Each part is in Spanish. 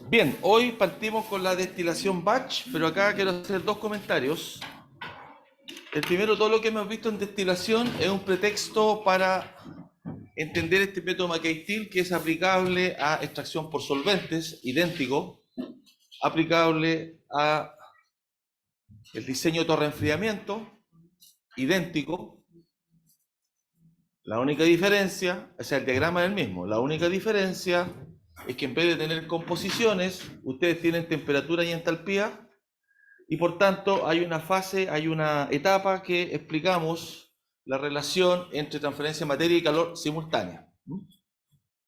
Bien, hoy partimos con la destilación batch, pero acá quiero hacer dos comentarios. El primero, todo lo que hemos visto en destilación es un pretexto para entender este método McKay-Thiel, que es aplicable a extracción por solventes, idéntico, aplicable a el diseño de torre de enfriamiento, idéntico. La única diferencia, o sea, el diagrama es el mismo. La única diferencia es que en vez de tener composiciones, ustedes tienen temperatura y entalpía, y por tanto hay una fase, hay una etapa que explicamos la relación entre transferencia de materia y calor simultánea.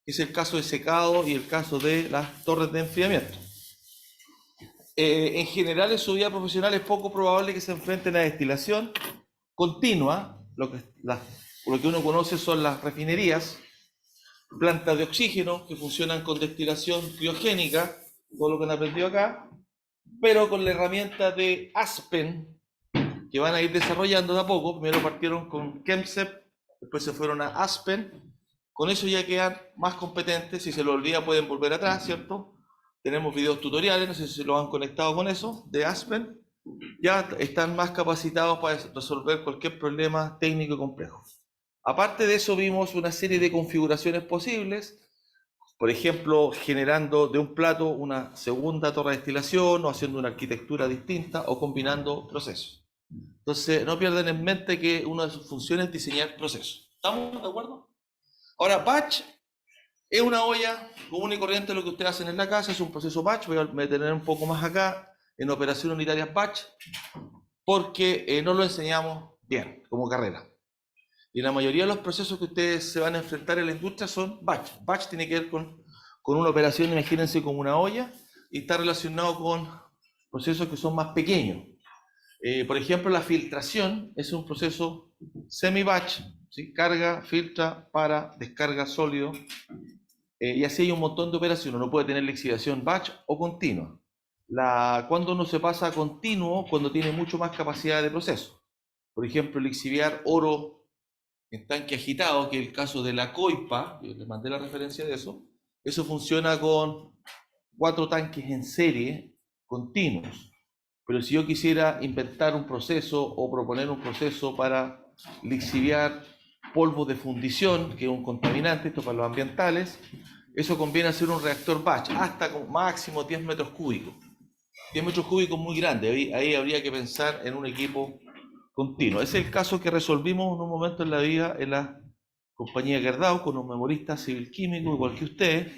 Es el caso de secado y el caso de las torres de enfriamiento. En general, en su vida profesional es poco probable que se enfrenten a destilación continua. Lo que uno conoce son las refinerías, plantas de oxígeno que funcionan con destilación criogénica, todo lo que han aprendido acá, pero con la herramienta de Aspen, que van a ir desarrollando de a poco. Primero partieron con Chemsep, después se fueron a Aspen. Con eso ya quedan más competentes. Si se lo olvida pueden volver atrás, ¿cierto? Tenemos videos tutoriales, no sé si se lo han conectado con eso, de Aspen. Ya están más capacitados para resolver cualquier problema técnico y complejo. Aparte de eso, vimos una serie de configuraciones posibles. Por ejemplo, generando de un plato una segunda torre de destilación, o haciendo una arquitectura distinta, o combinando procesos. Entonces, no pierdan en mente que una de sus funciones es diseñar procesos. ¿Estamos de acuerdo? Ahora, batch es una olla común y corriente, lo que ustedes hacen en la casa, es un proceso batch. Voy a detener un poco más acá en operación unitaria batch, porque no lo enseñamos bien como carrera. Y la mayoría de los procesos que ustedes se van a enfrentar en la industria son batch. Batch tiene que ver con una operación, imagínense, como una olla, y está relacionado con procesos que son más pequeños. Por ejemplo, la filtración es un proceso semi-batch, ¿sí? Carga, filtra, para, descarga sólido, y así hay un montón de operaciones. Uno puede tener lixiviación batch o continua. Cuando uno se pasa a continuo, cuando tiene mucho más capacidad de proceso. Por ejemplo, lixiviar oro en tanque agitado, que es el caso de la coipa, que les mandé la referencia de eso. Eso funciona con 4 tanques en serie continuos. Pero si yo quisiera inventar un proceso o proponer un proceso para lixiviar polvo de fundición, que es un contaminante, esto para los ambientales, eso conviene hacer un reactor batch, hasta con máximo 10 metros cúbicos. 10 metros cúbicos muy grande, ahí habría que pensar en un equipo continuo. Ese es el caso que resolvimos en un momento en la vida en la compañía Gerdau, con un memorista civil químico igual que usted,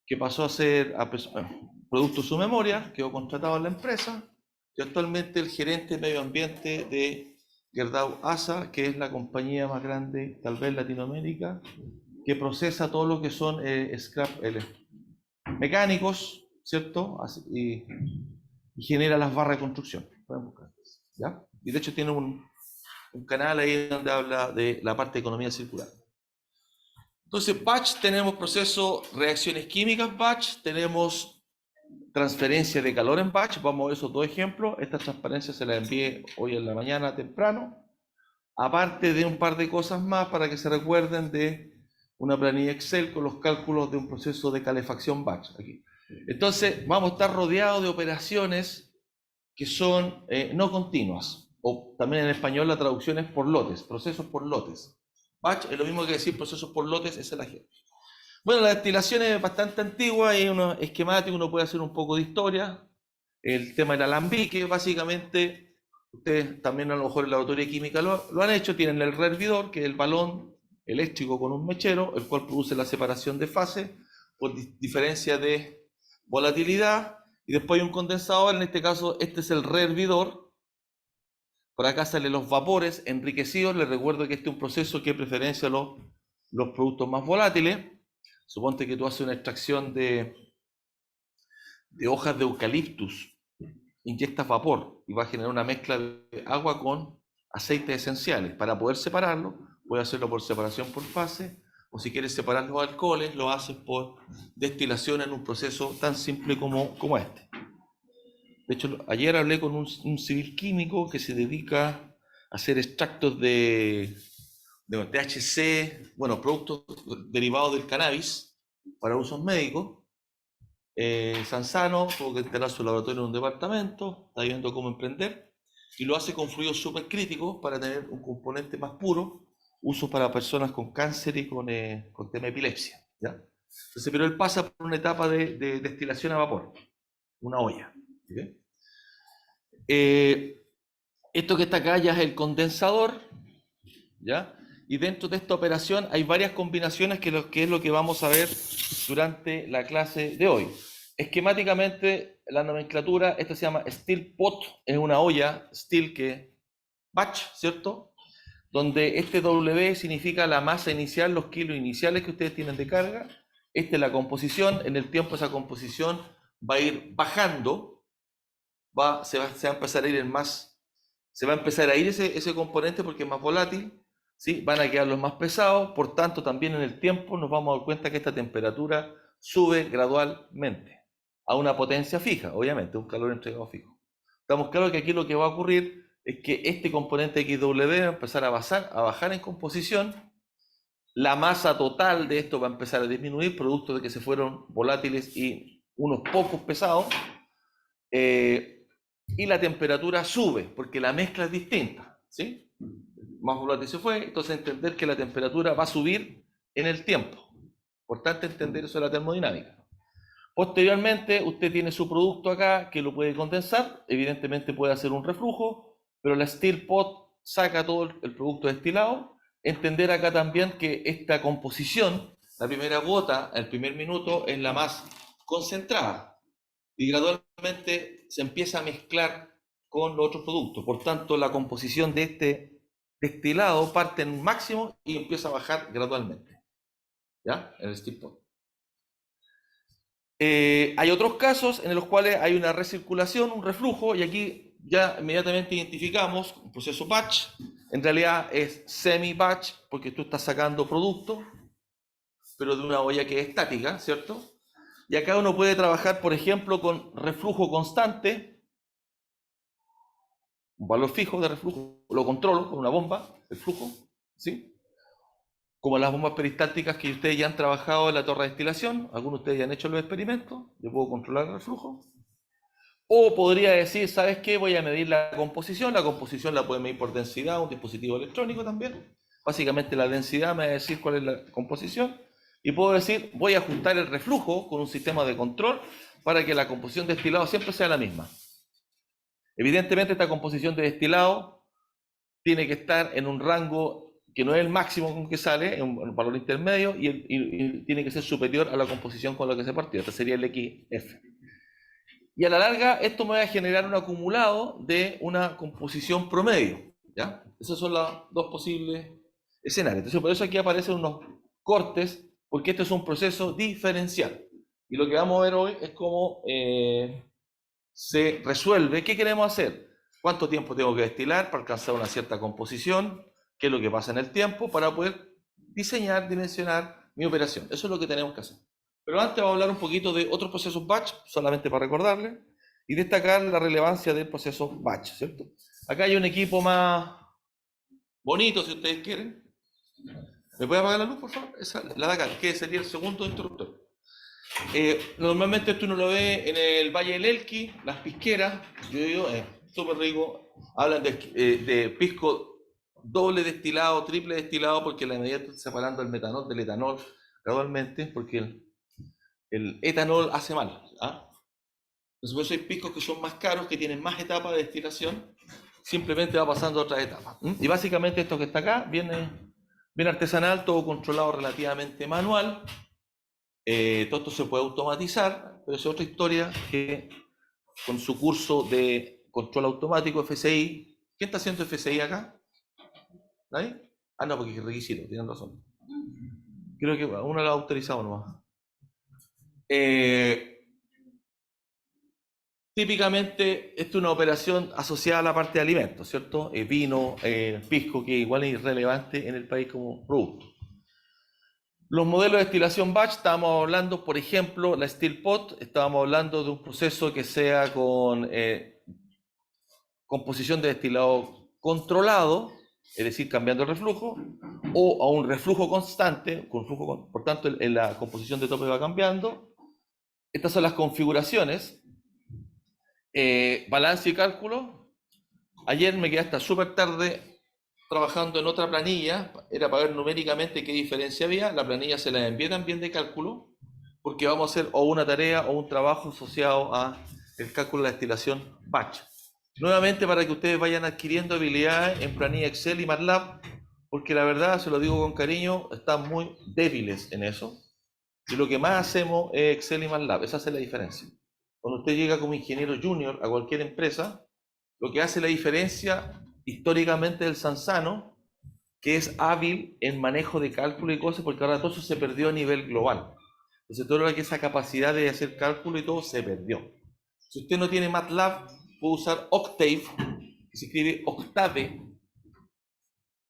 que pasó a ser producto de su memoria, quedó contratado en la empresa, y actualmente el gerente de medio ambiente de Gerdau ASA, que es la compañía más grande, tal vez en Latinoamérica, que procesa todo lo que son scrap mecánicos, ¿cierto? Y genera las barras de construcción. Pueden buscar, ¿ya? Y de hecho tiene un canal ahí donde habla de la parte de economía circular. Entonces, batch, tenemos proceso, reacciones químicas batch, tenemos transferencia de calor en batch. Vamos a ver esos dos ejemplos. Esta transparencia se la envié hoy en la mañana temprano, aparte de un par de cosas más para que se recuerden de una planilla Excel con los cálculos de un proceso de calefacción batch. Aquí. Entonces, vamos a estar rodeados de operaciones que son no continuas, o también en español la traducción es por lotes, procesos por lotes. Batch es lo mismo que decir procesos por lotes, es el ejemplo. Bueno, la destilación es bastante antigua, hay unos esquemáticos, uno puede hacer un poco de historia. El tema del alambique, básicamente, ustedes también a lo mejor en la laboratorio de química lo han hecho, tienen el rehervidor, que es el balón eléctrico con un mechero, el cual produce la separación de fase por diferencia de volatilidad, y después hay un condensador, en este caso este es el rehervidor. Por acá salen los vapores enriquecidos. Les recuerdo que este es un proceso que preferencia los productos más volátiles. Suponte que tú haces una extracción de hojas de eucaliptus, inyectas vapor y va a generar una mezcla de agua con aceites esenciales. Para poder separarlo, puedes hacerlo por separación por fase, o si quieres separar los alcoholes, lo haces por destilación en un proceso tan simple como este. De hecho, ayer hablé con un civil químico que se dedica a hacer extractos de THC, bueno, productos derivados del cannabis para usos médicos. Sanzano tuvo que instalar su laboratorio en un departamento, está viendo cómo emprender, y lo hace con fluidos supercríticos para tener un componente más puro, uso para personas con cáncer y con tema de epilepsia, ¿ya? Entonces, pero él pasa por una etapa de destilación a vapor, una olla. ¿Okay? Esto que está acá ya es el condensador, ¿ya? Y dentro de esta operación hay varias combinaciones que es lo que vamos a ver durante la clase de hoy. Esquemáticamente, la nomenclatura, esto se llama steel pot, es una olla steel que batch, ¿cierto? Donde este W significa la masa inicial, los kilos iniciales que ustedes tienen de carga. Esta es la composición, en el tiempo esa composición va a ir bajando, se va a empezar a ir se va a empezar a ir ese componente porque es más volátil, ¿sí? Van a quedar los más pesados, por tanto también en el tiempo nos vamos a dar cuenta que esta temperatura sube gradualmente a una potencia fija, obviamente, un calor entregado fijo. Estamos claros que aquí lo que va a ocurrir es que este componente XW va a empezar a bajar en composición, la masa total de esto va a empezar a disminuir, producto de que se fueron volátiles y unos pocos pesados, y la temperatura sube, porque la mezcla es distinta, ¿sí? Más volátil se fue, entonces entender que la temperatura va a subir en el tiempo. Importante entender eso de la termodinámica. Posteriormente, usted tiene su producto acá que lo puede condensar, evidentemente puede hacer un reflujo, pero la Steel Pot saca todo el producto destilado. Entender acá también que esta composición, la primera gota, el primer minuto, es la más concentrada y gradualmente se empieza a mezclar con los otros productos. Por tanto, la composición de este destilado parte en un máximo y empieza a bajar gradualmente, ¿ya? En el Steel Pot. Hay otros casos en los cuales hay una recirculación, un reflujo, y aquí ya inmediatamente identificamos un proceso batch. En realidad es semi-batch porque tú estás sacando producto, pero de una olla que es estática, ¿cierto? Y acá uno puede trabajar, por ejemplo, con reflujo constante, un valor fijo de reflujo, lo controlo con una bomba, el flujo, ¿sí? Como las bombas peristálticas que ustedes ya han trabajado en la torre de destilación, algunos de ustedes ya han hecho los experimentos, yo puedo controlar el reflujo. O podría decir, ¿sabes qué? Voy a medir la composición la puede medir por densidad, un dispositivo electrónico también. Básicamente la densidad me va a decir cuál es la composición. Y puedo decir, voy a ajustar el reflujo con un sistema de control para que la composición de destilado siempre sea la misma. Evidentemente esta composición de destilado tiene que estar en un rango que no es el máximo con que sale, en un valor intermedio, y tiene que ser superior a la composición con la que se partió. Este sería el XF. Y a la larga esto me va a generar un acumulado de una composición promedio, ¿ya? Esos son los dos posibles escenarios. Entonces por eso aquí aparecen unos cortes, porque este es un proceso diferencial. Y lo que vamos a ver hoy es cómo se resuelve. ¿Qué queremos hacer? ¿Cuánto tiempo tengo que destilar para alcanzar una cierta composición? ¿Qué es lo que pasa en el tiempo? Para poder diseñar, dimensionar mi operación. Eso es lo que tenemos que hacer. Pero antes vamos a hablar un poquito de otros procesos batch, solamente para recordarles, y destacar la relevancia del proceso batch, ¿cierto? Acá hay un equipo más bonito, si ustedes quieren. ¿Me puede apagar la luz, por favor? Esa, la de acá, que sería el segundo interruptor. Normalmente esto uno lo ve en el Valle del Elqui, las pisqueras, yo digo, súper rico. Hablan de pisco doble destilado, triple destilado, porque la medida está separando el metanol del etanol gradualmente, porque el etanol hace mal. ¿Ah? Entonces, por eso hay piscos que son más caros, que tienen más etapas de destilación, simplemente va pasando a otras etapas. Y básicamente esto que está acá viene artesanal, todo controlado relativamente manual. Todo esto se puede automatizar, pero es otra historia que con su curso de control automático FCI. ¿Quién está haciendo FCI acá? ¿Nadie? Ah, no, porque es requisito, tienen razón. Creo que uno lo ha autorizado nomás. Típicamente, esto es una operación asociada a la parte de alimentos, ¿cierto? Vino, pisco, que igual es irrelevante en el país como producto. Los modelos de destilación batch, estábamos hablando, por ejemplo, la Steel Pot, estábamos hablando de un proceso que sea con composición de destilado controlado, es decir, cambiando el reflujo, o a un reflujo constante, por tanto la composición de tope va cambiando, Estas son las configuraciones. Balance y cálculo. Ayer me quedé hasta súper tarde trabajando en otra planilla. Era para ver numéricamente qué diferencia había. La planilla se la envié también de cálculo, porque vamos a hacer o una tarea o un trabajo asociado a el cálculo de la destilación batch. Nuevamente, para que ustedes vayan adquiriendo habilidades en planilla Excel y MATLAB, porque la verdad, se lo digo con cariño, están muy débiles en eso. Y lo que más hacemos es Excel y MATLAB. Esa hace la diferencia. Cuando usted llega como ingeniero junior a cualquier empresa, lo que hace la diferencia históricamente del Sansano, que es hábil en manejo de cálculo y cosas, porque ahora todo eso se perdió a nivel global. Entonces, todo lo que esa capacidad de hacer cálculo y todo se perdió. Si usted no tiene MATLAB, puede usar Octave, que se escribe Octave,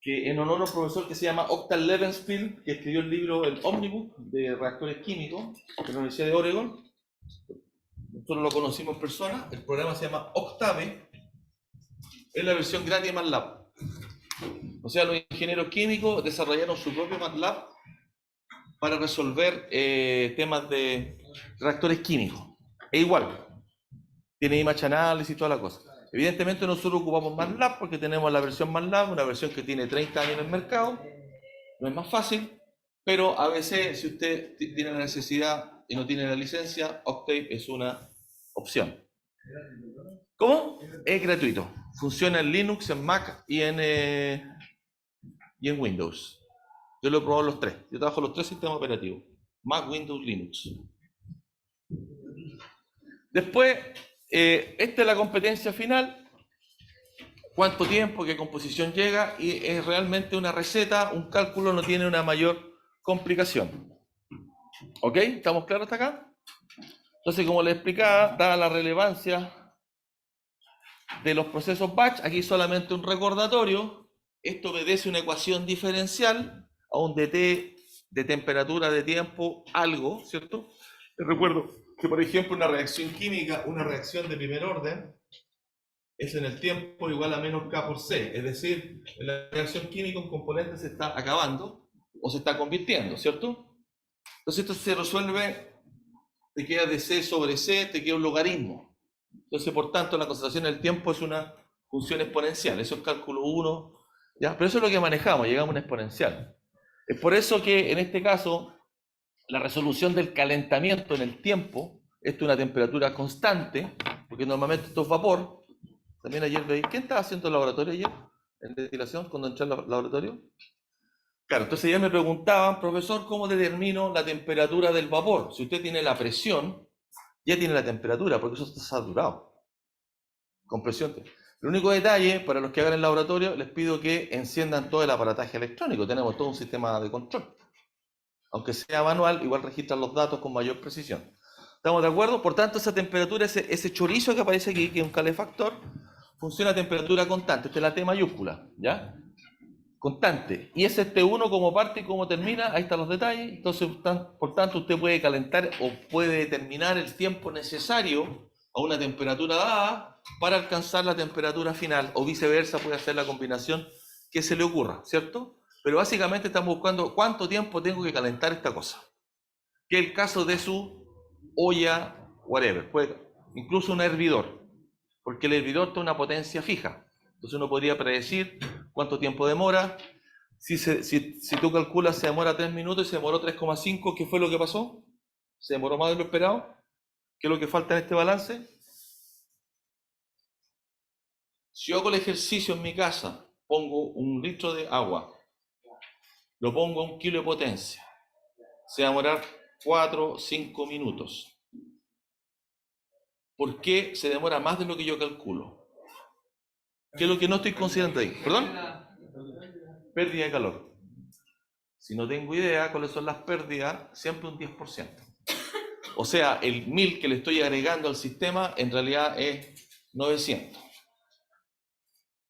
que en honor a un profesor que se llama Octave Levenspiel, que escribió el libro El Omnibus de reactores químicos de la Universidad de Oregon. Nosotros lo conocimos en persona. El programa se llama Octave. Es la versión gratis de MATLAB. O sea, los ingenieros químicos desarrollaron su propio MATLAB para resolver temas de reactores químicos. Es igual. Tiene image analysis y toda la cosa. Evidentemente nosotros ocupamos MATLAB porque tenemos la versión MATLAB, una versión que tiene 30 años en el mercado. No es más fácil, pero a veces si usted tiene la necesidad y no tiene la licencia, Octave es una opción. ¿Cómo? Es gratuito. Funciona en Linux, en Mac y en Windows. Yo lo he probado los tres. Yo trabajo los tres sistemas operativos. Mac, Windows, Linux. Después, esta es la competencia final. Cuánto tiempo, qué composición llega, y es realmente una receta, un cálculo, no tiene una mayor complicación. ¿Ok? ¿Estamos claros hasta acá? Entonces, como les explicaba, dada la relevancia de los procesos batch, aquí solamente un recordatorio. Esto obedece una ecuación diferencial a un dt de temperatura, de tiempo, algo, ¿cierto? Les recuerdo que, por ejemplo, una reacción química, una reacción de primer orden, es en el tiempo igual a menos K por C. Es decir, en la reacción química un componente se está acabando o se está convirtiendo, ¿cierto? Entonces esto se resuelve, te queda de C sobre C, te queda un logaritmo. Entonces, por tanto, la concentración del tiempo es una función exponencial. Eso es cálculo 1, ¿ya? Pero eso es lo que manejamos, llegamos a una exponencial. Es por eso que en este caso, la resolución del calentamiento en el tiempo, esto es una temperatura constante, porque normalmente esto es vapor. También ayer veí, ¿quién estaba haciendo el laboratorio ayer? ¿En destilación, cuando entré al laboratorio? Claro, entonces ya me preguntaban, profesor, ¿cómo determino la temperatura del vapor? Si usted tiene la presión, ya tiene la temperatura, porque eso está saturado. Con presión. El único detalle, para los que hagan el laboratorio, les pido que enciendan todo el aparataje electrónico. Tenemos todo un sistema de control. Aunque sea manual, igual registran los datos con mayor precisión. ¿Estamos de acuerdo? Por tanto, esa temperatura, ese chorizo que aparece aquí, que es un calefactor, funciona a temperatura constante. Esta es la T mayúscula, ¿ya? Constante. Y es este 1 como parte y como termina, ahí están los detalles. Entonces, por tanto, usted puede calentar o puede determinar el tiempo necesario a una temperatura dada para alcanzar la temperatura final, o viceversa, puede hacer la combinación que se le ocurra, ¿cierto? Pero básicamente estamos buscando cuánto tiempo tengo que calentar esta cosa. Que es el caso de su olla, whatever, incluso un hervidor, porque el hervidor tiene una potencia fija. Entonces uno podría predecir cuánto tiempo demora. Si tú calculas se demora 3 minutos y se demoró 3,5, ¿qué fue lo que pasó? ¿Se demoró más de lo esperado? ¿Qué es lo que falta en este balance? Si yo hago el ejercicio en mi casa, pongo 1 litro de agua, lo pongo a 1 kilo de potencia, se va a demorar 4 o 5 minutos. ¿Por qué se demora más de lo que yo calculo? ¿Qué es lo que no estoy considerando ahí? ¿Perdón? Pérdida de calor. Si no tengo idea cuáles son las pérdidas, siempre un 10%. O sea, el 1000 que le estoy agregando al sistema en realidad es 900.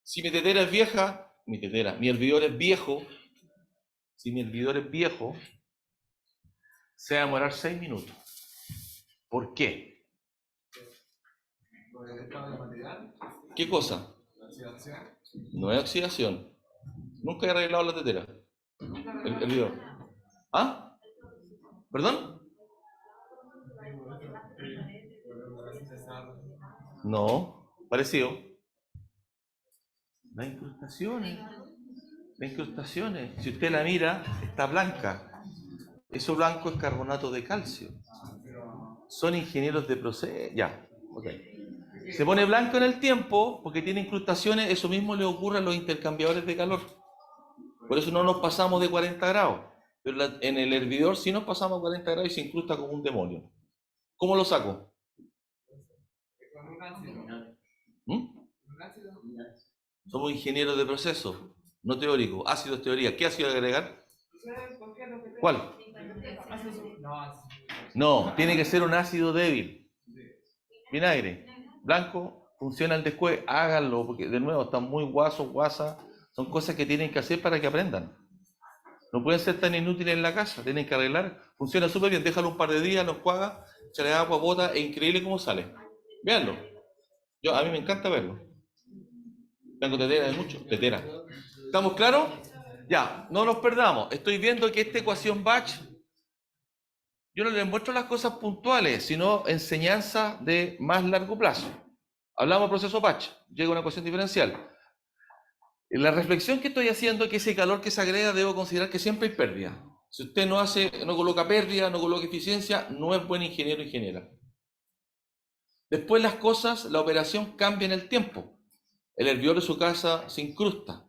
Si mi tetera es vieja, mi hervidor es viejo, si mi hervidor es viejo, se va a demorar 6 minutos. ¿Por qué? ¿Qué cosa? No es oxidación. Nunca he arreglado la tetera. El hervidor. ¿Ah? ¿Perdón? No, parecido. Las incrustaciones. Las incrustaciones. Si usted la mira, está blanca. Eso blanco es carbonato de calcio. Son ingenieros de proceso. Ya, ok. Se pone blanco en el tiempo porque tiene incrustaciones. Eso mismo le ocurre a los intercambiadores de calor. Por eso no nos pasamos de 40 grados. Pero en el hervidor sí nos pasamos a 40 grados y se incrusta como un demonio. ¿Cómo lo saco? ¿Mm? Somos ingenieros de proceso, no teóricos. Ácido es teoría. ¿Qué ácido agregar? ¿Cuál? No, tiene que ser un ácido débil. Vinagre. Blanco, funciona el después. Háganlo, porque de nuevo están muy guasas. Son cosas que tienen que hacer para que aprendan. No pueden ser tan inútiles en la casa, tienen que arreglar. Funciona súper bien, déjalo un par de días, lo enjuaga, échale agua, bota, es increíble cómo sale. Véanlo. A mí me encanta verlo. Blanco tetera es mucho, tetera. ¿Estamos claros? Ya, no nos perdamos. Estoy viendo que esta ecuación Bach, yo no les muestro las cosas puntuales, sino enseñanza de más largo plazo. Hablamos del proceso Bach, llega una ecuación diferencial. La reflexión que estoy haciendo es que ese calor que se agrega debo considerar que siempre hay pérdida. Si usted no coloca pérdida, no coloca eficiencia, no es buen ingeniero o ingeniera. Después las cosas, la operación cambia en el tiempo. El hervidor de su casa se incrusta.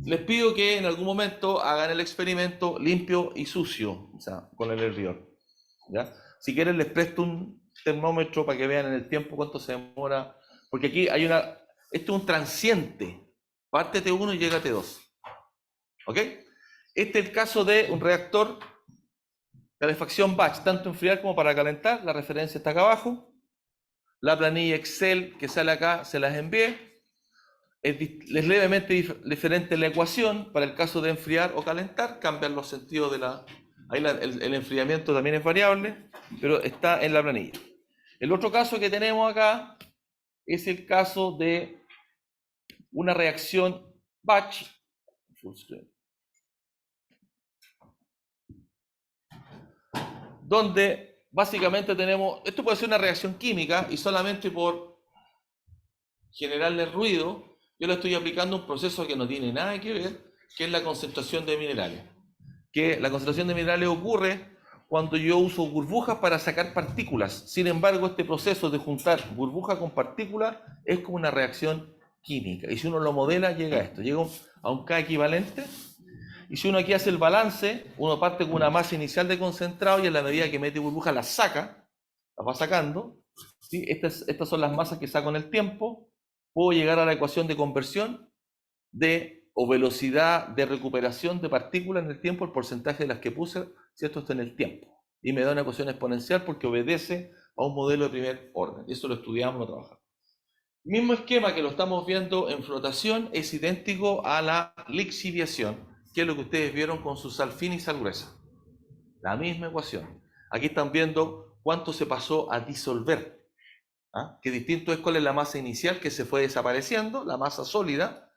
Les pido que en algún momento hagan el experimento limpio y sucio, o sea, con el hervidor. ¿Ya? Si quieren les presto un termómetro para que vean en el tiempo cuánto se demora, porque aquí hay esto es un transiente, parte T1 y llega a T2. ¿Ok? Este es el caso de un reactor calefacción batch, tanto enfriar como para calentar, la referencia está acá abajo. La planilla Excel que sale acá se las envié. Es levemente diferente la ecuación para el caso de enfriar o calentar, cambian los sentidos de la... Ahí el enfriamiento también es variable, pero está en la planilla. El otro caso que tenemos acá es el caso de una reacción batch, donde básicamente tenemos, esto puede ser una reacción química y solamente por generarle ruido, yo le estoy aplicando un proceso que no tiene nada que ver, que es la concentración de minerales. Que la concentración de minerales ocurre cuando yo uso burbujas para sacar partículas. Sin embargo, este proceso de juntar burbuja con partícula es como una reacción química. Y si uno lo modela, llega a esto. Llega a un K equivalente. Y si uno aquí hace el balance, uno parte con una masa inicial de concentrado y a la medida que mete burbuja la saca, la va sacando. ¿Sí? Estas son las masas que saco en el tiempo. Puedo llegar a la ecuación de conversión o velocidad de recuperación de partículas en el tiempo, el porcentaje de las que puse, si esto está en el tiempo. Y me da una ecuación exponencial porque obedece a un modelo de primer orden. Y eso lo estudiamos, lo trabajamos. El mismo esquema que lo estamos viendo en flotación es idéntico a la lixiviación, que es lo que ustedes vieron con su sal fina y sal gruesa. La misma ecuación. Aquí están viendo cuánto se pasó a disolver. ¿Ah? Que distinto es cuál es la masa inicial que se fue desapareciendo, la masa sólida.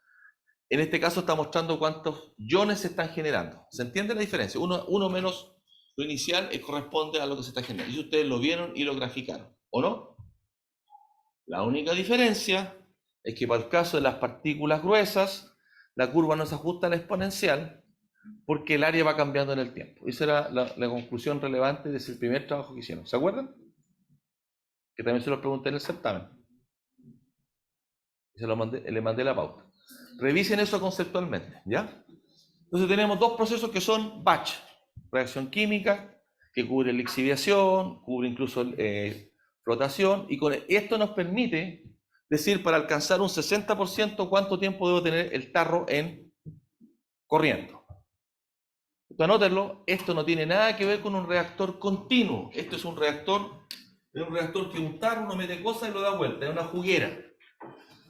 En este caso está mostrando cuántos iones se están generando. ¿Se entiende la diferencia? Uno menos lo inicial corresponde a lo que se está generando. Y ustedes lo vieron y lo graficaron, ¿o no? La única diferencia es que para el caso de las partículas gruesas, la curva no se ajusta a la exponencial porque el área va cambiando en el tiempo. Esa era la conclusión relevante de ese primer trabajo que hicieron. ¿Se acuerdan? Que también se lo pregunté en el certamen. Le mandé la pauta. Revisen eso conceptualmente, ¿ya? Entonces tenemos dos procesos que son batch. Reacción química, que cubre lixiviación, cubre incluso flotación, y con esto nos permite decir para alcanzar un 60% cuánto tiempo debo tener el tarro en corriendo. Entonces, anótenlo, esto no tiene nada que ver con un reactor continuo. Esto es un reactor que un tarro uno mete cosas y lo da vuelta, es una juguera.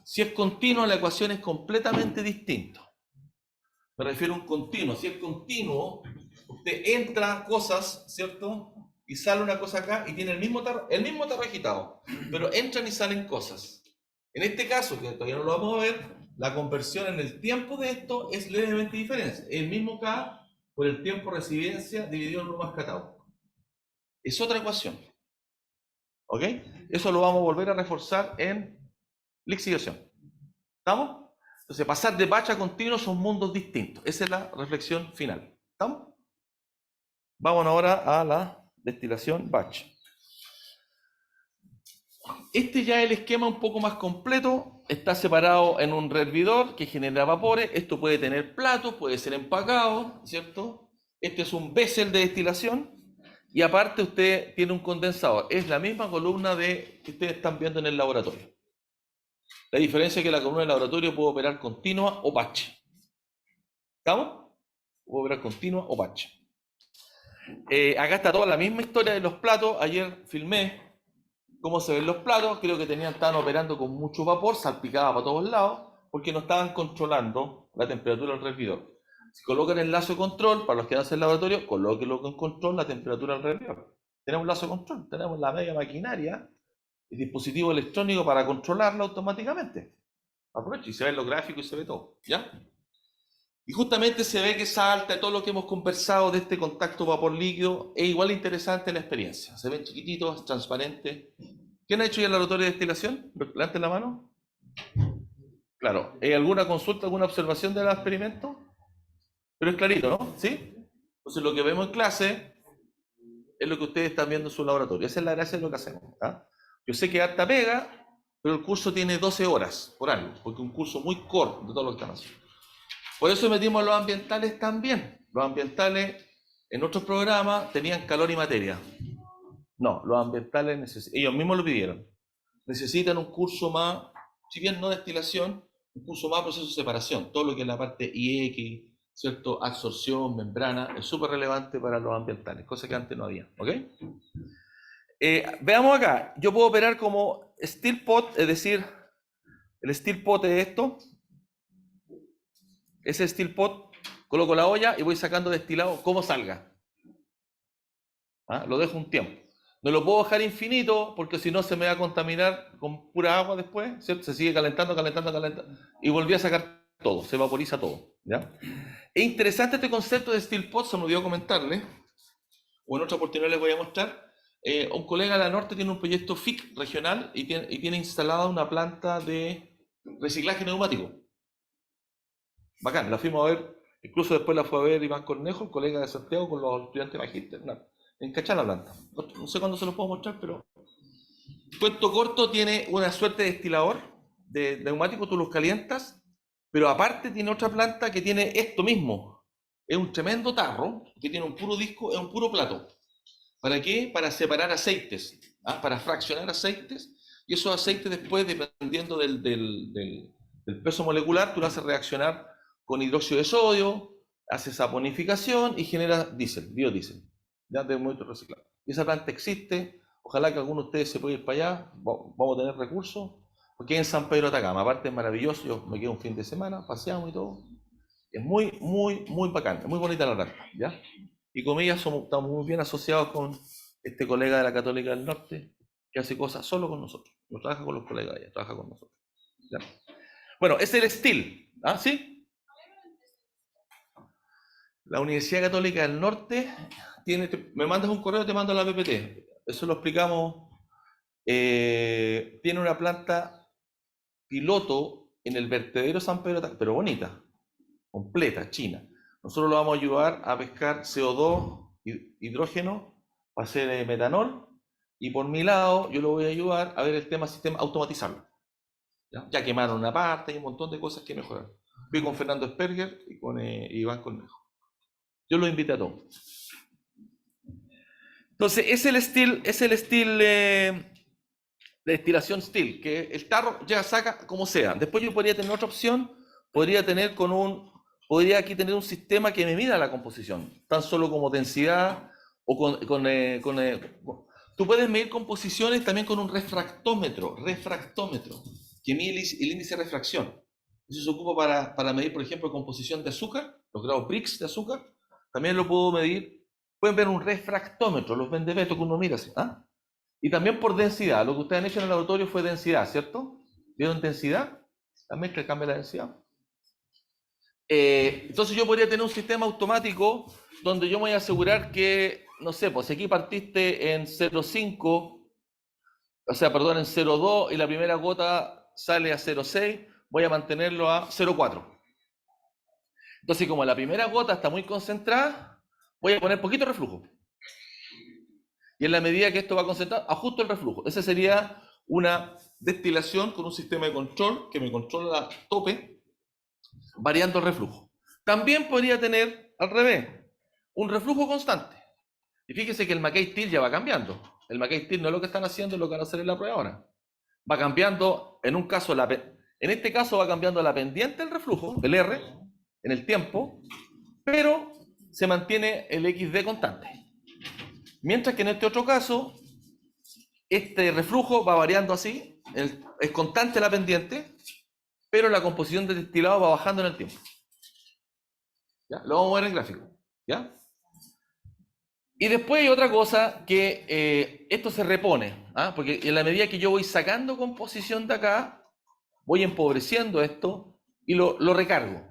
Si es continuo, la ecuación es completamente distinta. Me refiero a un continuo. Si es continuo, usted entra cosas, ¿cierto? Y sale una cosa acá y tiene el mismo tarro agitado, pero entran y salen cosas. En este caso, que todavía no lo vamos a ver, la conversión en el tiempo de esto es levemente diferente. El mismo K por el tiempo residencia dividido en lo más catado. Es otra ecuación. ¿Ok? Eso lo vamos a volver a reforzar en lixiviación. ¿Estamos? Entonces, pasar de batch a continuo son mundos distintos. Esa es la reflexión final. ¿Estamos? Vamos ahora a la destilación batch. Este ya es el esquema un poco más completo. Está separado en un hervidor que genera vapores. Esto puede tener platos, puede ser empacado, ¿cierto? Este es un vessel de destilación. Y aparte usted tiene un condensador. Es la misma columna que ustedes están viendo en el laboratorio. La diferencia es que la columna del laboratorio puede operar continua o batch. ¿Estamos? Puede operar continua o batch. Acá está toda la misma historia de los platos. Ayer filmé cómo se ven los platos. Creo que estaban operando con mucho vapor, salpicaba para todos lados, porque no estaban controlando la temperatura del hervidor. Si colocan el lazo de control, para los que hacen el laboratorio, colóquenlo con control la temperatura del hervidor. Tenemos un lazo de control, tenemos la media maquinaria, el dispositivo electrónico para controlarlo automáticamente. Aprovecho y se ven los gráficos y se ve todo, ¿ya? Y justamente se ve que salta todo lo que hemos conversado de este contacto vapor líquido. Es igual interesante la experiencia. Se ven chiquititos, transparentes. ¿Quién ha hecho ya el laboratorio de destilación? Levanten la mano. Claro. ¿Hay alguna consulta, alguna observación del experimento? Pero es clarito, ¿no? ¿Sí? Entonces lo que vemos en clase es lo que ustedes están viendo en su laboratorio. Esa es la gracia de lo que hacemos. ¿Ah? Yo sé que harta pega, pero el curso tiene 12 horas por algo, porque es un curso muy corto de todo lo que están haciendo. Por eso metimos los ambientales también. Los ambientales en otros programas tenían calor y materia. No, los ambientales ellos mismos lo pidieron. Necesitan un curso más, si bien no destilación, un curso más proceso de separación. Todo lo que es la parte IX, ¿cierto? Absorción, membrana, es súper relevante para los ambientales, cosa que antes no había. ¿Ok? Veamos acá. Yo puedo operar como steel pot, es decir, el steel pot es esto. Ese steel pot, coloco la olla y voy sacando destilado como salga. ¿Ah? Lo dejo un tiempo. No lo puedo dejar infinito porque si no se me va a contaminar con pura agua después, ¿cierto? Se sigue calentando y volví a sacar todo, se vaporiza todo. ¿Ya? Es interesante este concepto de steel pot, se me olvidó comentarle, o en otra oportunidad les voy a mostrar. Un colega de la Norte tiene un proyecto FIC regional y tiene instalada una planta de reciclaje neumático. Bacán, la fuimos a ver, incluso después la fue a ver Iván Cornejo, el colega de Santiago, con los estudiantes magíster, en cachar la planta. No sé cuándo se los puedo mostrar, pero cuento corto, tiene una suerte de destilador de neumático, tú los calientas, pero aparte tiene otra planta que tiene esto mismo. Es un tremendo tarro que tiene un puro disco, es un puro plato. ¿Para qué? Para separar aceites, para fraccionar aceites, y esos aceites después, dependiendo del peso molecular, tú lo haces reaccionar con hidróxido de sodio, hace saponificación y genera diésel, biodiesel, ya de momento reciclado. Y esa planta existe, ojalá que alguno de ustedes se pueda ir para allá, vamos a tener recursos, porque en San Pedro de Atacama, aparte es maravilloso, yo me quedo un fin de semana, paseamos y todo, es muy, muy, muy bacán, es muy bonita la planta, ¿ya? Y con ella estamos muy bien asociados con este colega de la Católica del Norte, que hace cosas solo con nosotros, no trabaja con los colegas de ella, trabaja con nosotros, ¿ya? Bueno, es el STIL, ¿ah? ¿Sí? La Universidad Católica del Norte me mandas un correo, te mando la PPT. Eso lo explicamos. Tiene una planta piloto en el vertedero San Pedro, pero bonita, completa, china. Nosotros lo vamos a ayudar a pescar CO2, hidrógeno, para hacer metanol. Y por mi lado, yo lo voy a ayudar a ver el tema sistema, automatizarlo. Ya quemaron una parte, hay un montón de cosas que mejorar. Fui con Fernando Sperger y con Iván Cornejo. Yo los invité a todos. Entonces, es el estilo de destilación steel, que el tarro ya saca como sea. Después yo podría tener otra opción, podría aquí tener un sistema que me mida la composición, tan solo como densidad o tú puedes medir composiciones también con un refractómetro, que mide el índice de refracción. Eso se ocupa para medir, por ejemplo, composición de azúcar, los grados Brix de azúcar. También lo puedo medir. Pueden ver un refractómetro, los vende Beto que uno mira así. ¿Ah? Y también por densidad. Lo que ustedes han hecho en el laboratorio fue densidad, ¿cierto? ¿Vieron densidad? También que cambia la densidad. Entonces yo podría tener un sistema automático donde yo me voy a asegurar que no sé, pues si aquí partiste en 0,5, o sea, perdón, en 0,2 y la primera gota sale a 0,6, voy a mantenerlo a 0,4. Entonces, como la primera gota está muy concentrada, voy a poner poquito reflujo. Y en la medida que esto va concentrado, ajusto el reflujo. Esa sería una destilación con un sistema de control que me controla a tope, variando el reflujo. También podría tener, al revés, un reflujo constante. Y fíjese que el McKay-Tyr ya va cambiando. El McKay-Tyr no es lo que están haciendo, es lo que van a hacer en la prueba ahora. Va cambiando, en un caso, en este caso va cambiando la pendiente del reflujo, el R, en el tiempo, pero se mantiene el XD constante. Mientras que en este otro caso, este reflujo va variando así, es constante la pendiente, pero la composición del destilado va bajando en el tiempo. ¿Ya? Lo vamos a ver en el gráfico. ¿Ya? Y después hay otra cosa que esto se repone, ¿ah? Porque en la medida que yo voy sacando composición de acá, voy empobreciendo esto y lo recargo.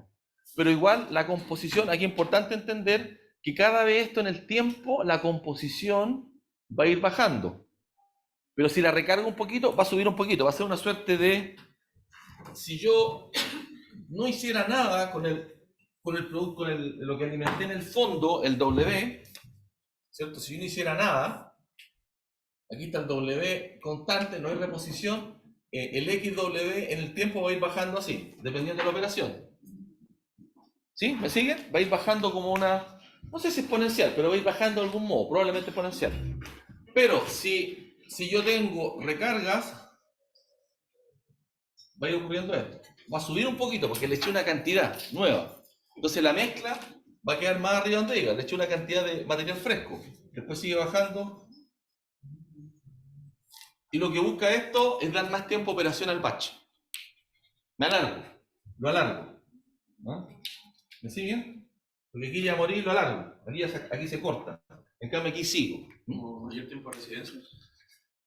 Pero igual la composición, aquí es importante entender que cada vez esto en el tiempo, la composición va a ir bajando. Pero si la recargo un poquito, va a subir un poquito, va a ser una suerte de, si yo no hiciera nada con el producto, lo que alimenté en el fondo, el W, ¿cierto? Si yo no hiciera nada, aquí está el W constante, no hay reposición, el XW en el tiempo va a ir bajando así, dependiendo de la operación. ¿Sí? ¿Me siguen? Va a ir bajando como una, no sé si exponencial, pero va a ir bajando de algún modo, probablemente exponencial. Pero si yo tengo recargas, va a ir ocurriendo esto. Va a subir un poquito porque le eché una cantidad nueva. Entonces la mezcla va a quedar más arriba donde diga. Le eché una cantidad de material fresco. Después sigue bajando. Y lo que busca esto es dar más tiempo de operación al batch. Me alargo. Lo alargo. ¿No? ¿Me siguen? Porque aquí ya morí, lo alargo. Aquí se corta. En cambio aquí sigo. ¿Mayor tiempo de residencia?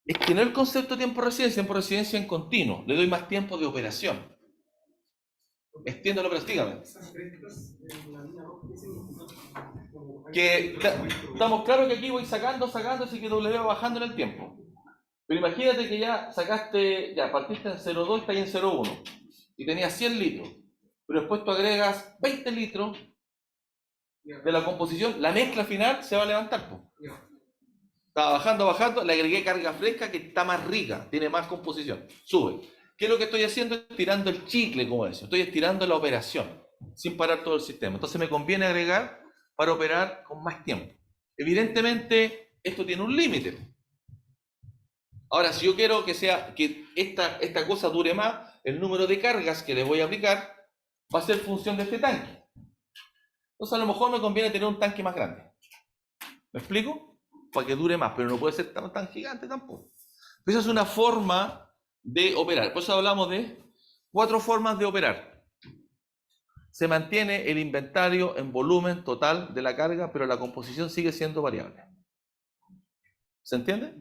Es que no el concepto de tiempo de residencia en continuo. Le doy más tiempo de operación. Extiendo la operación. Que estamos claros que aquí voy sacando, así que W va bajando en el tiempo. Pero imagínate que ya sacaste, ya partiste en 0,2 y estás en 0,1 y tenías 100 litros, pero después tú agregas 20 litros de la composición, la mezcla final se va a levantar. Estaba bajando, le agregué carga fresca que está más rica, tiene más composición, sube. ¿Qué es lo que estoy haciendo? Estirando el chicle, como eso. Estoy estirando la operación, sin parar todo el sistema. Entonces me conviene agregar para operar con más tiempo. Evidentemente, esto tiene un límite. Ahora, si yo quiero que esta cosa dure más, el número de cargas que le voy a aplicar va a ser función de este tanque. Entonces, a lo mejor me conviene tener un tanque más grande. ¿Me explico? Para que dure más, pero no puede ser tan gigante tampoco. Esa es una forma de operar. Por eso hablamos de 4 formas de operar. Se mantiene el inventario en volumen total de la carga, pero la composición sigue siendo variable. ¿Se entiende?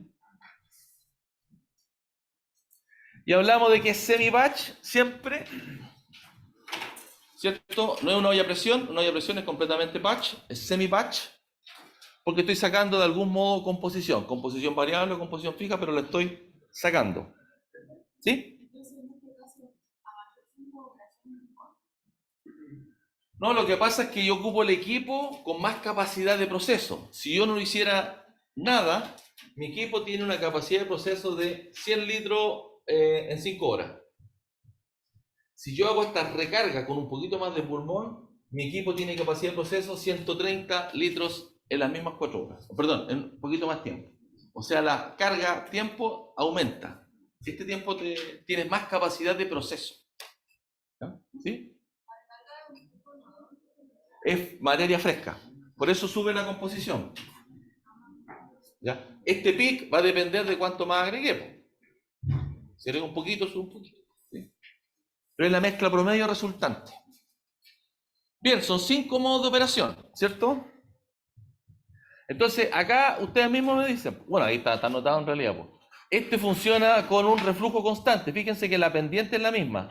Y hablamos de que es semi-batch siempre, ¿cierto? No es una olla a presión es completamente batch, es semi-batch, porque estoy sacando de algún modo composición variable o composición fija, pero la estoy sacando. ¿Sí? No, lo que pasa es que yo ocupo el equipo con más capacidad de proceso. Si yo no hiciera nada, mi equipo tiene una capacidad de proceso de 100 litros en 5 horas. Si yo hago esta recarga con un poquito más de pulmón, mi equipo tiene capacidad de proceso 130 litros en las mismas 4 horas. Perdón, en un poquito más tiempo. O sea, la carga tiempo aumenta. Este tiempo tiene más capacidad de proceso. ¿Sí? Es materia fresca. Por eso sube la composición. ¿Ya? Este pic va a depender de cuánto más agreguemos. Si agrego un poquito, sube un poquito. ¿Sí? Pero es la mezcla promedio resultante. Bien, son 5 modos de operación, ¿cierto? Entonces, acá ustedes mismos me dicen, bueno, ahí está anotado en realidad. Pues. Este funciona con un reflujo constante. Fíjense que la pendiente es la misma.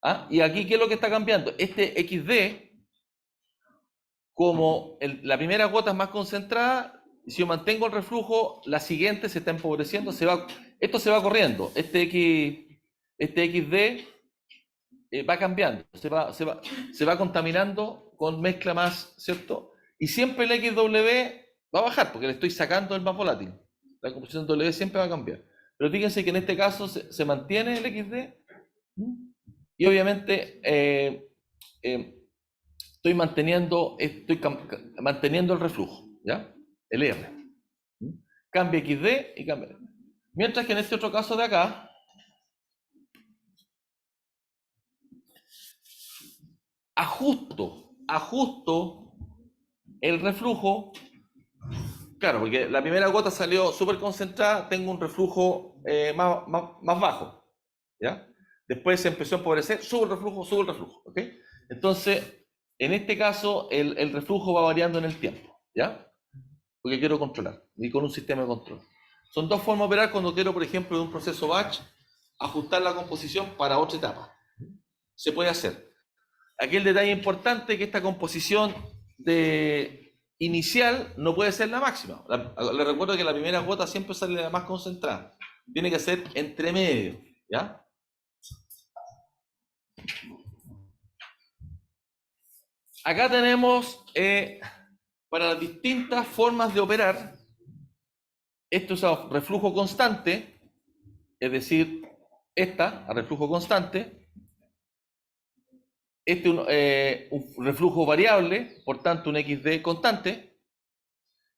¿Ah? Y aquí, ¿qué es lo que está cambiando? Este XD como la primera gota es más concentrada, si yo mantengo el reflujo, la siguiente se está empobreciendo, esto se va corriendo, este XD va cambiando, se va contaminando con mezcla más, ¿cierto? Y siempre el XW va a bajar porque le estoy sacando el más volátil. La composición W siempre va a cambiar. Pero fíjense que en este caso se mantiene el XD y obviamente estoy manteniendo el reflujo, ¿ya? El R. Cambia XD y cambia. Mientras que en este otro caso de acá, ajusto el reflujo, claro, porque la primera gota salió súper concentrada, tengo un reflujo más bajo, ¿ya? Después se empezó a empobrecer, sube el reflujo, ¿ok? Entonces, en este caso, el reflujo va variando en el tiempo, ¿ya? Porque quiero controlar, y con un sistema de control. Son dos formas de operar cuando quiero, por ejemplo, de un proceso batch, ajustar la composición para otra etapa. Se puede hacer. Aquí el detalle importante es que esta composición inicial no puede ser la máxima. Le recuerdo que la primera gota siempre sale la más concentrada. Tiene que ser entre medio, ¿ya? Acá tenemos para las distintas formas de operar, esto es a reflujo constante, es decir, a reflujo constante, un reflujo variable, por tanto un XD constante,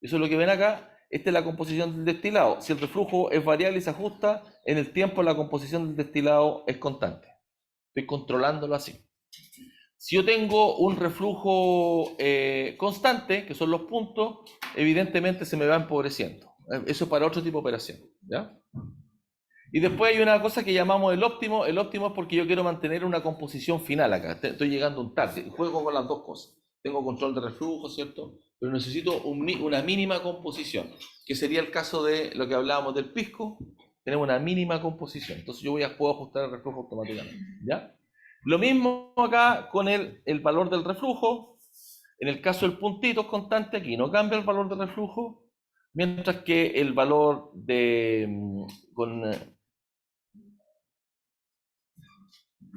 eso es lo que ven acá. Esta es la composición del destilado. Si el reflujo es variable y se ajusta, en el tiempo la composición del destilado es constante. Estoy controlándolo así. Si yo tengo un reflujo constante, que son los puntos, evidentemente se me va empobreciendo. Eso es para otro tipo de operación, ¿ya? Y después hay una cosa que llamamos el óptimo. El óptimo es porque yo quiero mantener una composición final acá. Estoy llegando a un target. Juego con las dos cosas. Tengo control de reflujo, ¿cierto? Pero necesito una mínima composición, que sería el caso de lo que hablábamos del pisco. Tenemos una mínima composición. Entonces yo puedo ajustar el reflujo automáticamente, ¿ya? Lo mismo acá con el valor del reflujo. En el caso del puntito es constante, aquí no cambia el valor del reflujo, mientras que el valor con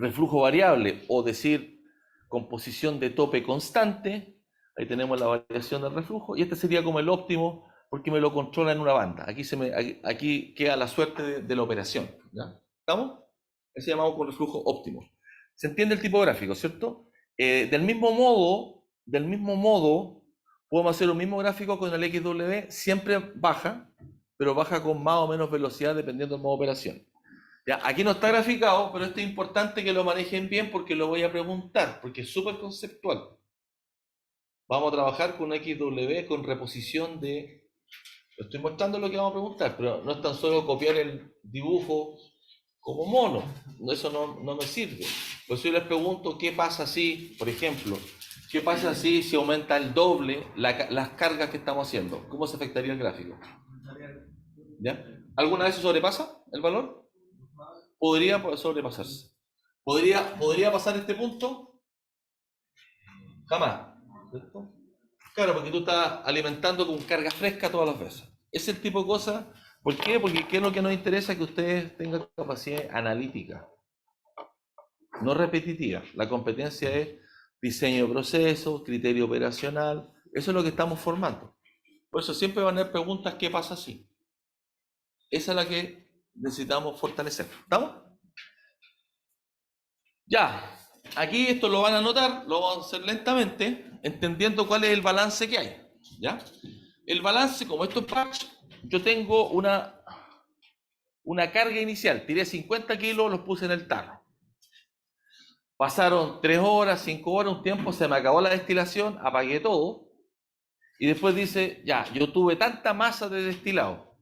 reflujo variable, o decir composición de tope constante, ahí tenemos la variación del reflujo, y este sería como el óptimo porque me lo controla en una banda. Aquí queda la suerte de la operación, ¿ya? ¿Estamos? Ese llamamos con reflujo óptimo. ¿Se entiende el tipo gráfico, cierto? Del mismo modo, podemos hacer un mismo gráfico con el XW, siempre baja, pero baja con más o menos velocidad dependiendo del modo de operación. Ya, aquí no está graficado, pero esto es importante que lo manejen bien porque lo voy a preguntar, porque es súper conceptual. Vamos a trabajar con XW con reposición de... Lo estoy mostrando lo que vamos a preguntar, pero no es tan solo copiar el dibujo como mono. Eso no me sirve. Pues yo les pregunto qué pasa si, por ejemplo, qué pasa si aumenta el doble las cargas que estamos haciendo. ¿Cómo se afectaría el gráfico? ¿Ya? ¿Alguna vez se sobrepasa el valor? Podría sobrepasarse. ¿Podría pasar este punto? Jamás. ¿Cierto? Claro, porque tú estás alimentando con carga fresca todas las veces. Ese es el tipo de cosas. ¿Por qué? Porque ¿qué es lo que nos interesa? Que ustedes tengan capacidad analítica, no repetitiva. La competencia es diseño de procesos, criterio operacional. Eso es lo que estamos formando. Por eso siempre van a haber preguntas, ¿qué pasa si? Esa es la que necesitamos fortalecer. ¿Estamos? Ya. Aquí esto lo van a notar, lo vamos a hacer lentamente, entendiendo cuál es el balance que hay. ¿Ya? El balance, como esto es batch, yo tengo una carga inicial. Tiré 50 kilos, los puse en el tarro. Pasaron 3 horas, 5 horas, un tiempo, se me acabó la destilación, apagué todo. Y después dice, ya, yo tuve tanta masa de destilado,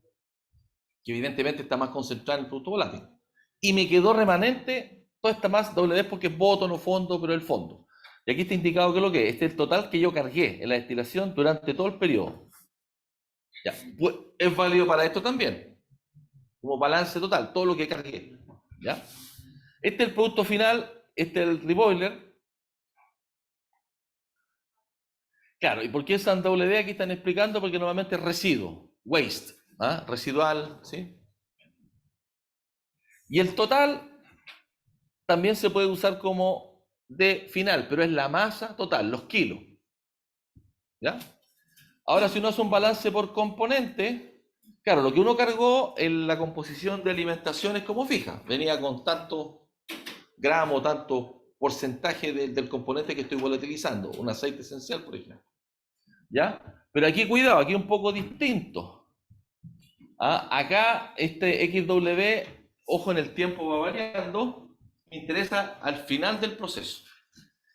que evidentemente está más concentrada en el producto volátil. Y me quedó remanente toda esta masa W porque es boto, no fondo, pero el fondo. Y aquí está indicado que lo que es. Este es el total que yo cargué en la destilación durante todo el periodo. Ya, pues, es válido para esto también. Como balance total, todo lo que cargué. ¿Ya? Este es el producto final, este es el reboiler. Claro, ¿y por qué usan WD? Aquí están explicando porque normalmente es residuo, waste, residual, ¿sí? Y el total también se puede usar como de final, pero es la masa total, los kilos, ¿ya? Ahora, si uno hace un balance por componente, claro, lo que uno cargó en la composición de alimentación es como fija, venía con tanto gramo, tanto porcentaje del componente que estoy volatilizando, un aceite esencial, por ejemplo, ¿ya? Pero aquí, cuidado, aquí un poco distinto. Acá este XW, ojo, en el tiempo va variando, me interesa al final del proceso.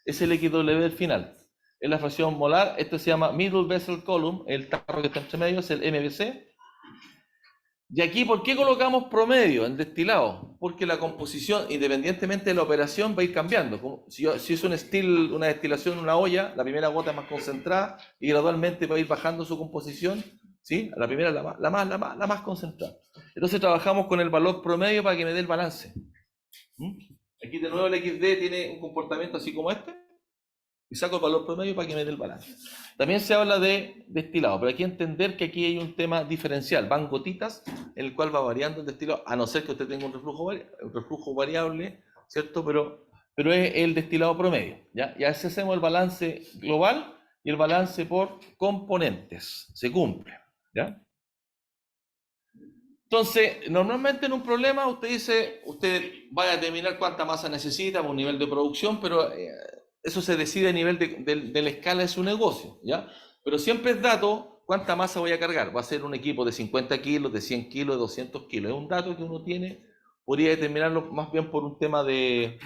Es el XW del final. Es la fracción molar, esto se llama Middle Vessel Column, el tarro que está entre medio es el MVC. Y aquí, ¿por qué colocamos promedio en destilado? Porque la composición, independientemente de la operación, va a ir cambiando. Si es una destilación en una olla, la primera gota es más concentrada y gradualmente va a ir bajando su composición, ¿sí? La primera la más concentrada. Entonces trabajamos con el valor promedio para que me dé el balance. Aquí de nuevo el XD tiene un comportamiento así como este, y saco el valor promedio para que me dé el balance. También se habla de destilado, pero hay que entender que aquí hay un tema diferencial, van gotitas, en el cual va variando el destilado, a no ser que usted tenga un reflujo variable, ¿cierto? Pero es el destilado promedio, ¿ya? Y así hacemos el balance global y el balance por componentes, se cumple, ¿ya? Entonces, normalmente en un problema usted dice, usted va a determinar cuánta masa necesita por un nivel de producción, pero eso se decide a nivel de la escala de su negocio, ¿ya? Pero siempre es dato cuánta masa voy a cargar. Va a ser un equipo de 50 kilos, de 100 kilos, de 200 kilos. Es un dato que uno tiene, podría determinarlo más bien por un tema de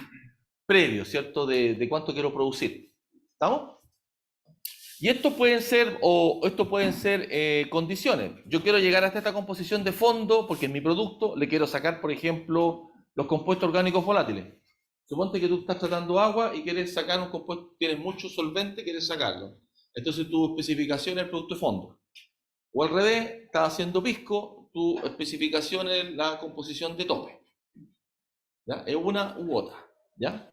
previo, ¿cierto? De cuánto quiero producir. ¿Estamos? Y estos pueden ser, condiciones. Yo quiero llegar hasta esta composición de fondo porque en mi producto le quiero sacar, por ejemplo, los compuestos orgánicos volátiles. Suponte que tú estás tratando agua y quieres sacar un compuesto, tienes mucho solvente, quieres sacarlo. Entonces tu especificación es el producto de fondo. O al revés, estás haciendo pisco, tu especificación es la composición de tope. ¿Ya? Es una u otra. ¿Ya?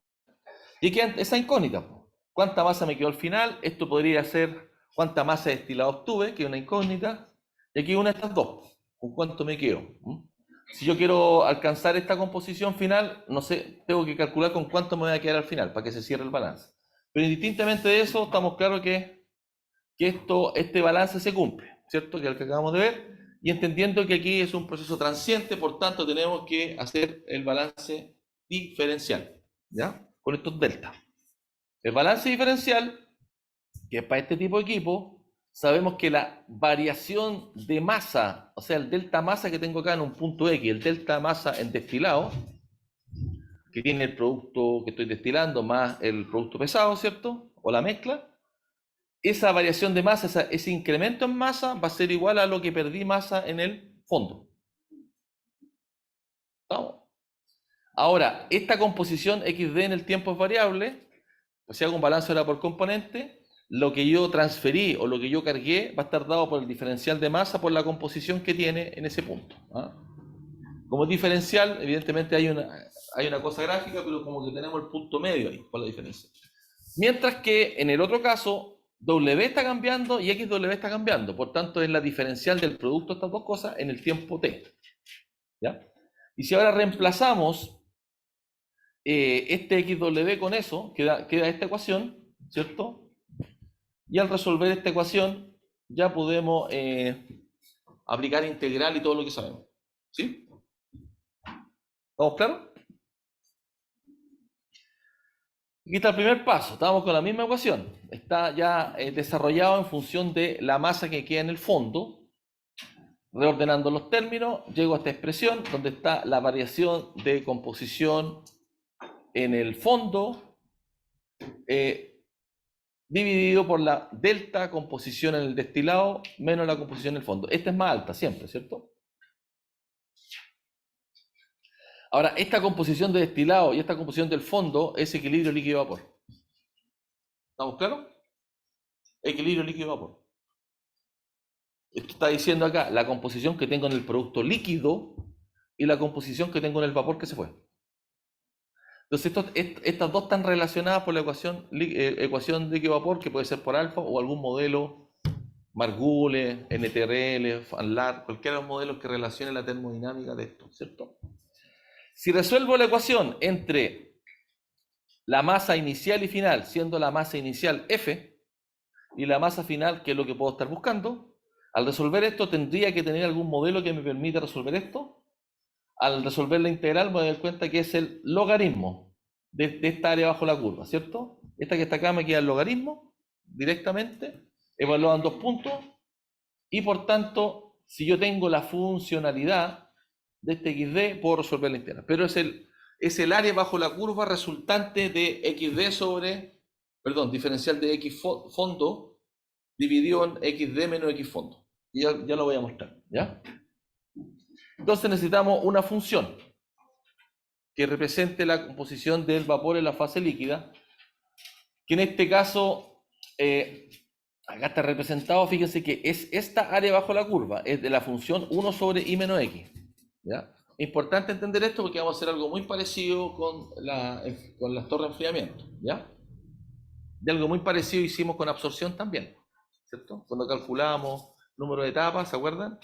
Y queda esa incógnita. ¿Cuánta masa me quedó al final? Esto podría ser cuánta masa de destilado obtuve, que es una incógnita. Y aquí una de estas dos. ¿Con cuánto me quedo? Si yo quiero alcanzar esta composición final, no sé, tengo que calcular con cuánto me voy a quedar al final para que se cierre el balance. Pero indistintamente de eso, estamos claros que este balance se cumple, ¿cierto? Que es el que acabamos de ver. Y entendiendo que aquí es un proceso transiente, por tanto tenemos que hacer el balance diferencial, ¿ya? Con estos deltas. El balance diferencial, que es para este tipo de equipo, sabemos que la variación de masa, o sea, el delta masa que tengo acá en un punto X, el delta masa en destilado, que tiene el producto que estoy destilando más el producto pesado, ¿cierto? O la mezcla, esa variación de masa, ese incremento en masa va a ser igual a lo que perdí masa en el fondo. ¿Estamos? Ahora, esta composición XD en el tiempo es variable, o sea, hago un balance ahora por componente, lo que yo transferí o lo que yo cargué va a estar dado por el diferencial de masa por la composición que tiene en ese punto. Como diferencial, evidentemente hay una cosa gráfica, pero como que tenemos el punto medio ahí, por la diferencia. Mientras que en el otro caso, W está cambiando y XW está cambiando. Por tanto, es la diferencial del producto de estas dos cosas en el tiempo T. ¿Ya? Y si ahora reemplazamos este XW con eso, queda esta ecuación, ¿cierto? Y al resolver esta ecuación, ya podemos aplicar integral y todo lo que sabemos. ¿Sí? ¿Estamos claros? Aquí está el primer paso. Estamos con la misma ecuación. Está ya desarrollado en función de la masa que queda en el fondo. Reordenando los términos, llego a esta expresión donde está la variación de composición en el fondo dividido por la delta composición en el destilado menos la composición en el fondo. Esta es más alta siempre, ¿cierto? Ahora, esta composición de destilado y esta composición del fondo es equilibrio líquido-vapor. ¿Estamos claros? Equilibrio líquido-vapor. Esto está diciendo acá la composición que tengo en el producto líquido y la composición que tengo en el vapor que se fue. Entonces, estas dos están relacionadas por la ecuación líquido-vapor, que puede ser por alfa o algún modelo, Margules, NTRL, FANLAR, cualquiera de los modelos que relacione la termodinámica de esto, ¿cierto? Si resuelvo la ecuación entre la masa inicial y final, siendo la masa inicial F, y la masa final, que es lo que puedo estar buscando, al resolver esto tendría que tener algún modelo que me permita resolver esto. Al resolver la integral me voy a dar cuenta que es el logaritmo de esta área bajo la curva, ¿cierto? Esta que está acá me queda el logaritmo directamente, evaluado en 2 puntos, y por tanto, si yo tengo la funcionalidad de este XD, puedo resolver la integral. Pero es el área bajo la curva resultante de XD sobre, perdón, diferencial de X fondo dividido en XD menos X fondo. Y ya lo voy a mostrar, ¿ya? Entonces necesitamos una función que represente la composición del vapor en la fase líquida, que en este caso, acá está representado, fíjense que es esta área bajo la curva, es de la función 1 sobre I menos X, ¿ya? Es importante entender esto porque vamos a hacer algo muy parecido con las torres de enfriamiento, ¿ya? De algo muy parecido hicimos con absorción también, ¿cierto? Cuando calculamos número de etapas, ¿se acuerdan?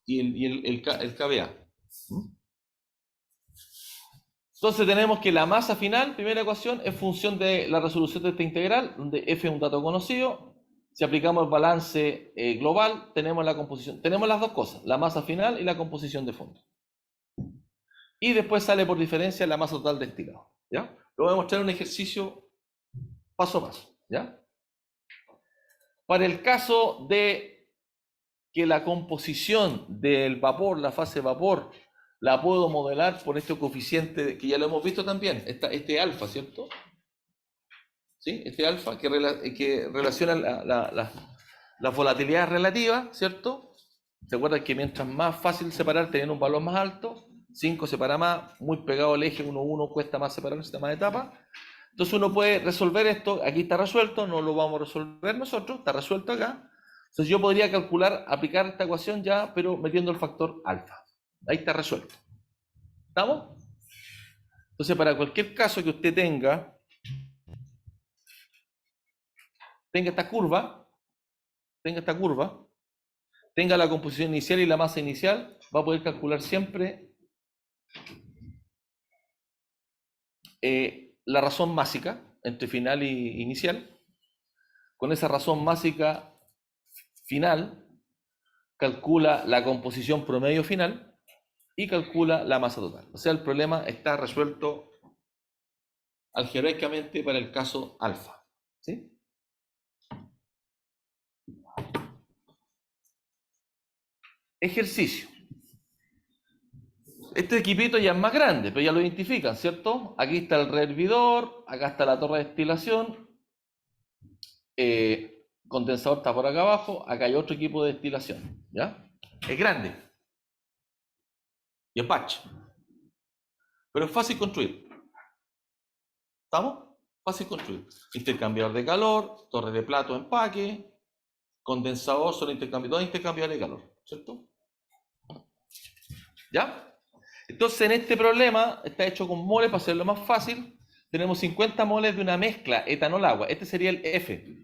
Y el KBA. Entonces tenemos que la masa final, primera ecuación, es función de la resolución de esta integral, donde F es un dato conocido. Si aplicamos el balance global, tenemos la composición. Tenemos las dos cosas, la masa final y la composición de fondo. Y después sale por diferencia la masa total destilado, ¿ya? Lo voy a mostrar en un ejercicio paso a paso, ¿ya? Para el caso de que la composición del vapor, la fase vapor, la puedo modelar por este coeficiente que ya lo hemos visto también, este alfa, ¿cierto? ¿Sí? Este alfa que relaciona las volatilidades relativas, ¿cierto? ¿Se acuerdan que mientras más fácil separar, teniendo un valor más alto, 5 separa más, muy pegado al eje 1, 1, cuesta más separar, necesita más etapas? Entonces uno puede resolver esto, aquí está resuelto, no lo vamos a resolver nosotros, está resuelto acá. Entonces yo podría calcular, aplicar esta ecuación ya, pero metiendo el factor alfa. Ahí está resuelto. ¿Estamos? Entonces para cualquier caso que usted tenga esta curva, tenga la composición inicial y la masa inicial, va a poder calcular siempre la razón másica entre final y inicial. Con esa razón másica final, calcula la composición promedio final y calcula la masa total. O sea, el problema está resuelto algebraicamente para el caso alfa. ¿Sí? Ejercicio. Este equipito ya es más grande, pero ya lo identifican, ¿cierto? Aquí está el rehervidor, acá está la torre de destilación, condensador está por acá abajo, acá hay otro equipo de destilación, ¿ya? Es grande y es batch, pero es fácil construir. ¿Estamos? Fácil construir. Intercambiador de calor, torre de plato, empaque, condensador, son dos intercambiadores de calor, ¿cierto? ¿Ya? Entonces en este problema está hecho con moles para hacerlo más fácil. Tenemos 50 moles de una mezcla etanol-agua. Este sería el F,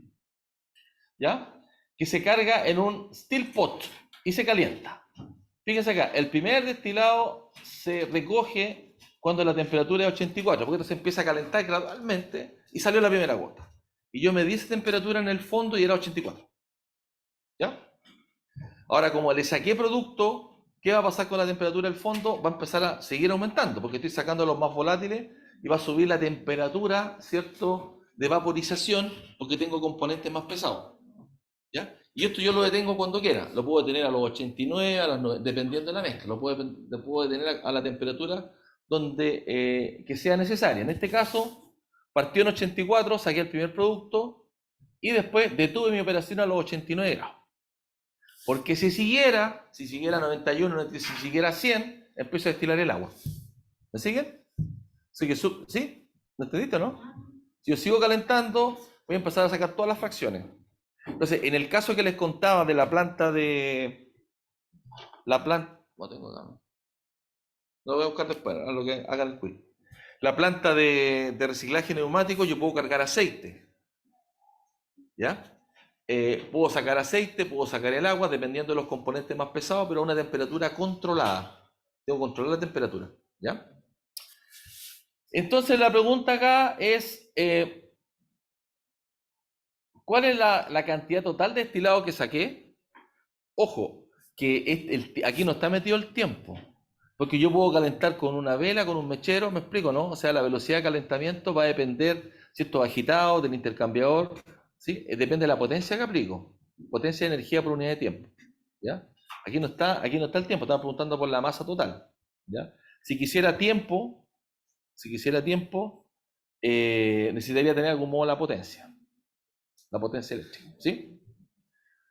¿ya? Que se carga en un still pot y se calienta. Fíjense acá, el primer destilado se recoge cuando la temperatura es 84, porque entonces empieza a calentar gradualmente y salió la primera gota. Y yo medí esa temperatura en el fondo y era 84. ¿Ya? Ahora, como le saqué producto, ¿qué va a pasar con la temperatura del fondo? Va a empezar a seguir aumentando, porque estoy sacando los más volátiles y va a subir la temperatura, ¿cierto?, de vaporización, porque tengo componentes más pesados. ¿Ya? Y esto yo lo detengo cuando quiera. Lo puedo detener a los 89, a las 90, dependiendo de la mezcla. Lo puedo detener a la temperatura que sea necesaria. En este caso, partió en 84, saqué el primer producto y después detuve mi operación a los 89 grados. Porque si siguiera 91, si siguiera 100, empiezo a destilar el agua. ¿Me siguen? ¿Sí? ¿Me entendiste, no? Si yo sigo calentando, voy a empezar a sacar todas las fracciones. Entonces, en el caso que les contaba de la planta de... No tengo nada. Lo voy a buscar después, a lo que haga el quiz. la planta de reciclaje neumático yo puedo cargar aceite, ¿ya? Puedo sacar aceite, puedo sacar el agua, dependiendo de los componentes más pesados, pero a una temperatura controlada. Tengo que controlar la temperatura, ¿ya? Entonces la pregunta acá es, ¿cuál es la cantidad total de destilado que saqué? Ojo, que aquí no está metido el tiempo, porque yo puedo calentar con una vela, con un mechero, me explico, ¿no? O sea, la velocidad de calentamiento va a depender, si esto va agitado, del intercambiador, ¿sí? Depende de la potencia que aplico, potencia de energía por unidad de tiempo, ¿ya? Aquí no está el tiempo, estamos preguntando por la masa total, ¿ya? Si quisiera tiempo, necesitaría tener algún modo la potencia eléctrica, ¿sí?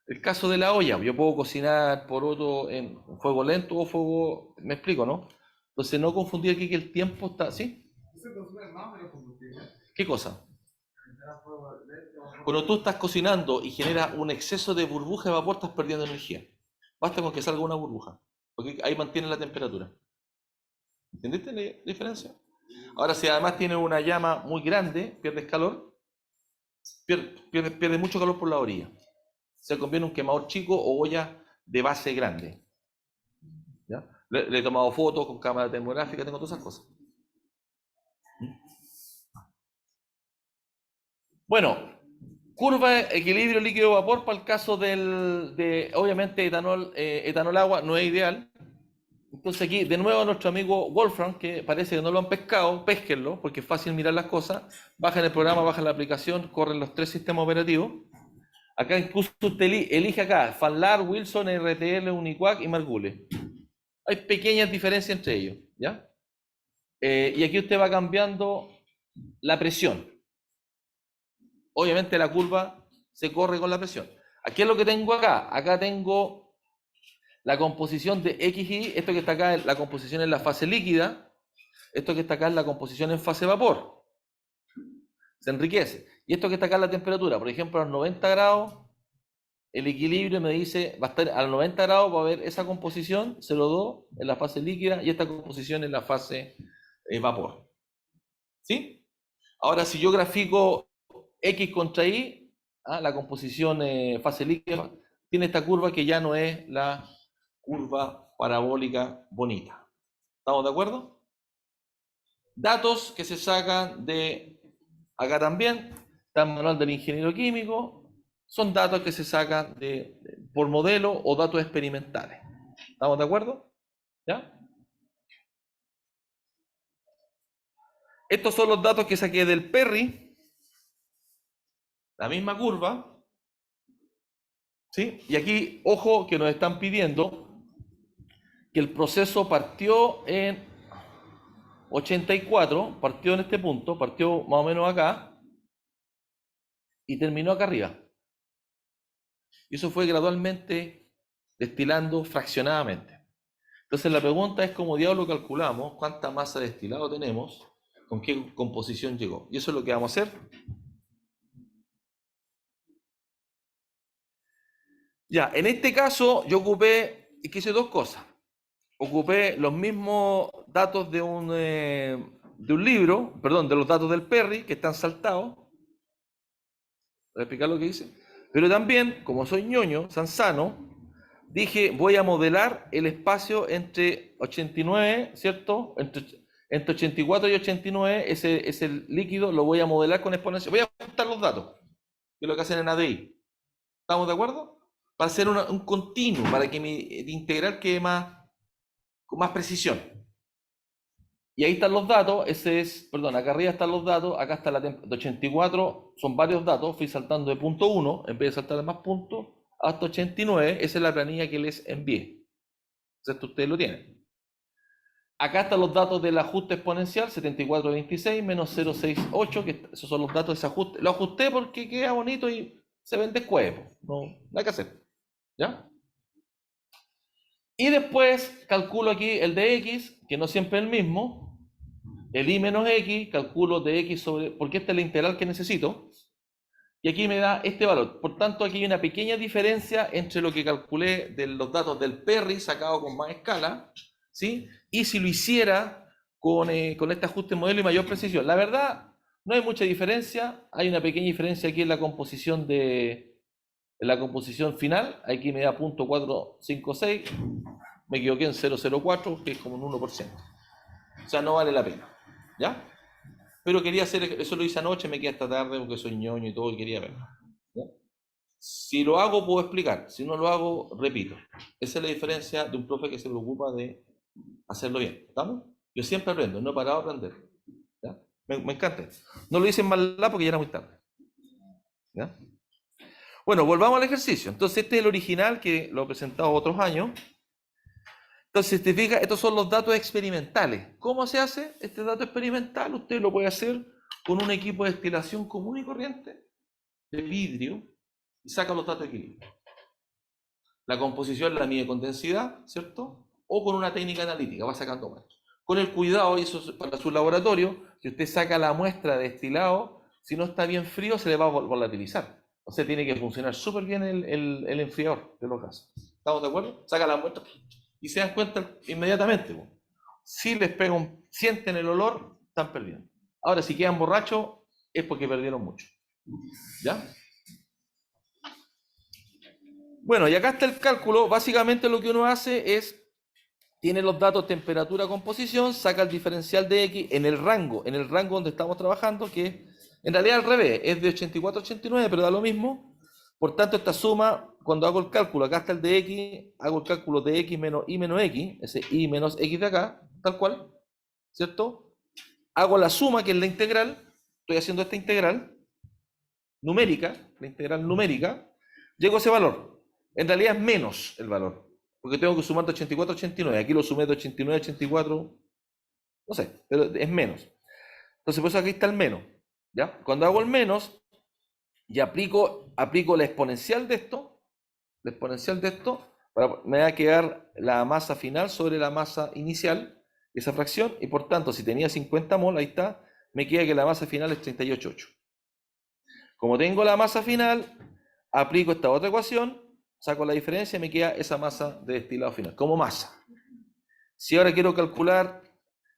El caso de la olla, yo puedo cocinar por otro en fuego lento o fuego, me explico, ¿no? Entonces no confundir aquí que el tiempo está, ¿sí? ¿Se consume más o menos combustible? ¿Qué cosa? ¿Calentar a fuego lento o fuego Cuando tú estás cocinando y genera un exceso de burbuja de vapor, estás perdiendo energía. Basta con que salga una burbuja, porque ahí mantiene la temperatura. ¿Entendiste la diferencia? Ahora, si además tienes una llama muy grande, pierdes calor, pierde mucho calor por la orilla. Se conviene un quemador chico o olla de base grande. ¿Ya? Le he tomado fotos con cámara termográfica, tengo todas esas cosas. Bueno, curva de equilibrio líquido-vapor para el caso obviamente, etanol agua no es ideal. Entonces aquí, de nuevo, nuestro amigo Wolfram, que parece que no lo han pescado, pésquenlo, porque es fácil mirar las cosas. Bajan el programa, bajan la aplicación, corren los 3 sistemas operativos. Acá incluso usted elige acá, FANLAR, Wilson, RTL, Uniquac y Margule. Hay pequeñas diferencias entre ellos, ¿ya? Y aquí usted va cambiando la presión. Obviamente la curva se corre con la presión. Aquí es lo que tengo acá. Acá tengo la composición de XY. Esto que está acá, la composición en la fase líquida. Esto que está acá es la composición en fase vapor. Se enriquece. Y esto que está acá es la temperatura. Por ejemplo, a los 90 grados, el equilibrio me dice, va a estar a los 90 grados, va a haber esa composición, 0,2 en la fase líquida y esta composición en la fase vapor. ¿Sí? Ahora, si yo grafico X contra Y, la composición fase líquida tiene esta curva que ya no es la curva parabólica bonita. ¿Estamos de acuerdo? Datos que se sacan de acá también, está el manual del ingeniero químico, son datos que se sacan por modelo o datos experimentales. ¿Estamos de acuerdo? ¿Ya? Estos son los datos que saqué del Perry, la misma curva, ¿sí? Y aquí, ojo, que nos están pidiendo que el proceso partió en 84, partió en este punto, partió más o menos acá, y terminó acá arriba. Y eso fue gradualmente destilando fraccionadamente. Entonces la pregunta es cómo diablo calculamos cuánta masa de destilado tenemos, con qué composición llegó. Y eso es lo que vamos a hacer. Ya, en este caso yo hice dos cosas. Ocupé los mismos datos de un libro, perdón, de los datos del Perry, que están saltados. Voy a explicar lo que hice. Pero también, como soy ñoño, sansano, dije, voy a modelar el espacio entre 89, ¿cierto? Entre 84 y 89, ese líquido lo voy a modelar con exponencial. Voy a ajustar los datos, que es lo que hacen en ADI. ¿Estamos de acuerdo? Para hacer un continuo, para que mi integral quede con más precisión. Y ahí están los datos, acá arriba están los datos, acá está la de 84, son varios datos, fui saltando de punto 1, en vez de saltar de más puntos, hasta 89, esa es la planilla que les envié. Esto ustedes lo tienen. Acá están los datos del ajuste exponencial, 7426 menos 068, que esos son los datos de ese ajuste. Lo ajusté porque queda bonito y se ven después, no hay que hacer. ¿Ya? Y después calculo aquí el de X, que no siempre es el mismo, el I menos X, calculo de X porque esta es la integral que necesito, y aquí me da este valor. Por tanto, aquí hay una pequeña diferencia entre lo que calculé de los datos del Perry sacado con más escala, ¿sí? Y si lo hiciera con este ajuste modelo y mayor precisión. La verdad, no hay mucha diferencia. Hay una pequeña diferencia aquí en la composición final. Aquí me da .456. Me equivoqué en 0,04, que es como un 1%. O sea, no vale la pena. ¿Ya? Pero quería hacer, eso lo hice anoche, me quedé hasta tarde porque soy ñoño y todo y quería verlo. ¿Ya? Si lo hago, puedo explicar. Si no lo hago, repito. Esa es la diferencia de un profe que se preocupa de hacerlo bien. ¿Estamos? Yo siempre aprendo, no he parado de aprender. ¿Ya? Me encanta. No lo hice en maldad porque ya era muy tarde. ¿Ya? Bueno, volvamos al ejercicio. Entonces, este es el original que lo he presentado otros años. Entonces, si te fijas, estos son los datos experimentales. ¿Cómo se hace este dato experimental? Usted lo puede hacer con un equipo de destilación común y corriente de vidrio y saca los datos de equilibrio. La composición la mide con densidad, ¿cierto? O con una técnica analítica, va sacando muestras. Con el cuidado, y eso es para su laboratorio, si usted saca la muestra de destilado, si no está bien frío, se le va a volatilizar. O sea, tiene que funcionar súper bien el enfriador de los gases. ¿Estamos de acuerdo? Saca la muestra y se dan cuenta inmediatamente. Si les pega sienten el olor, están perdiendo. Ahora, si quedan borrachos, es porque perdieron mucho. ¿Ya? Bueno, y acá está el cálculo. Básicamente lo que uno hace es, tiene los datos temperatura, composición, saca el diferencial de X en el rango donde estamos trabajando, que en realidad al revés, es de 84 a 89, pero da lo mismo. Por tanto, esta suma, cuando hago el cálculo, acá está el de X, hago el cálculo de X menos Y menos X, ese Y menos X de acá, tal cual, ¿cierto? Hago la suma, que es la integral, estoy haciendo esta integral numérica, la integral numérica, llego a ese valor. En realidad es menos el valor, porque tengo que sumar de 84 a 89. Aquí lo sumé de 89 a 84, no sé, pero es menos. Entonces, por eso aquí está el menos. ¿Ya? Cuando hago el menos, y aplico la exponencial de esto, me va a quedar la masa final sobre la masa inicial, esa fracción, y por tanto, si tenía 50 mol, ahí está, me queda que la masa final es 38,8. Como tengo la masa final, aplico esta otra ecuación, saco la diferencia y me queda esa masa de destilado final, como masa. Si ahora quiero calcular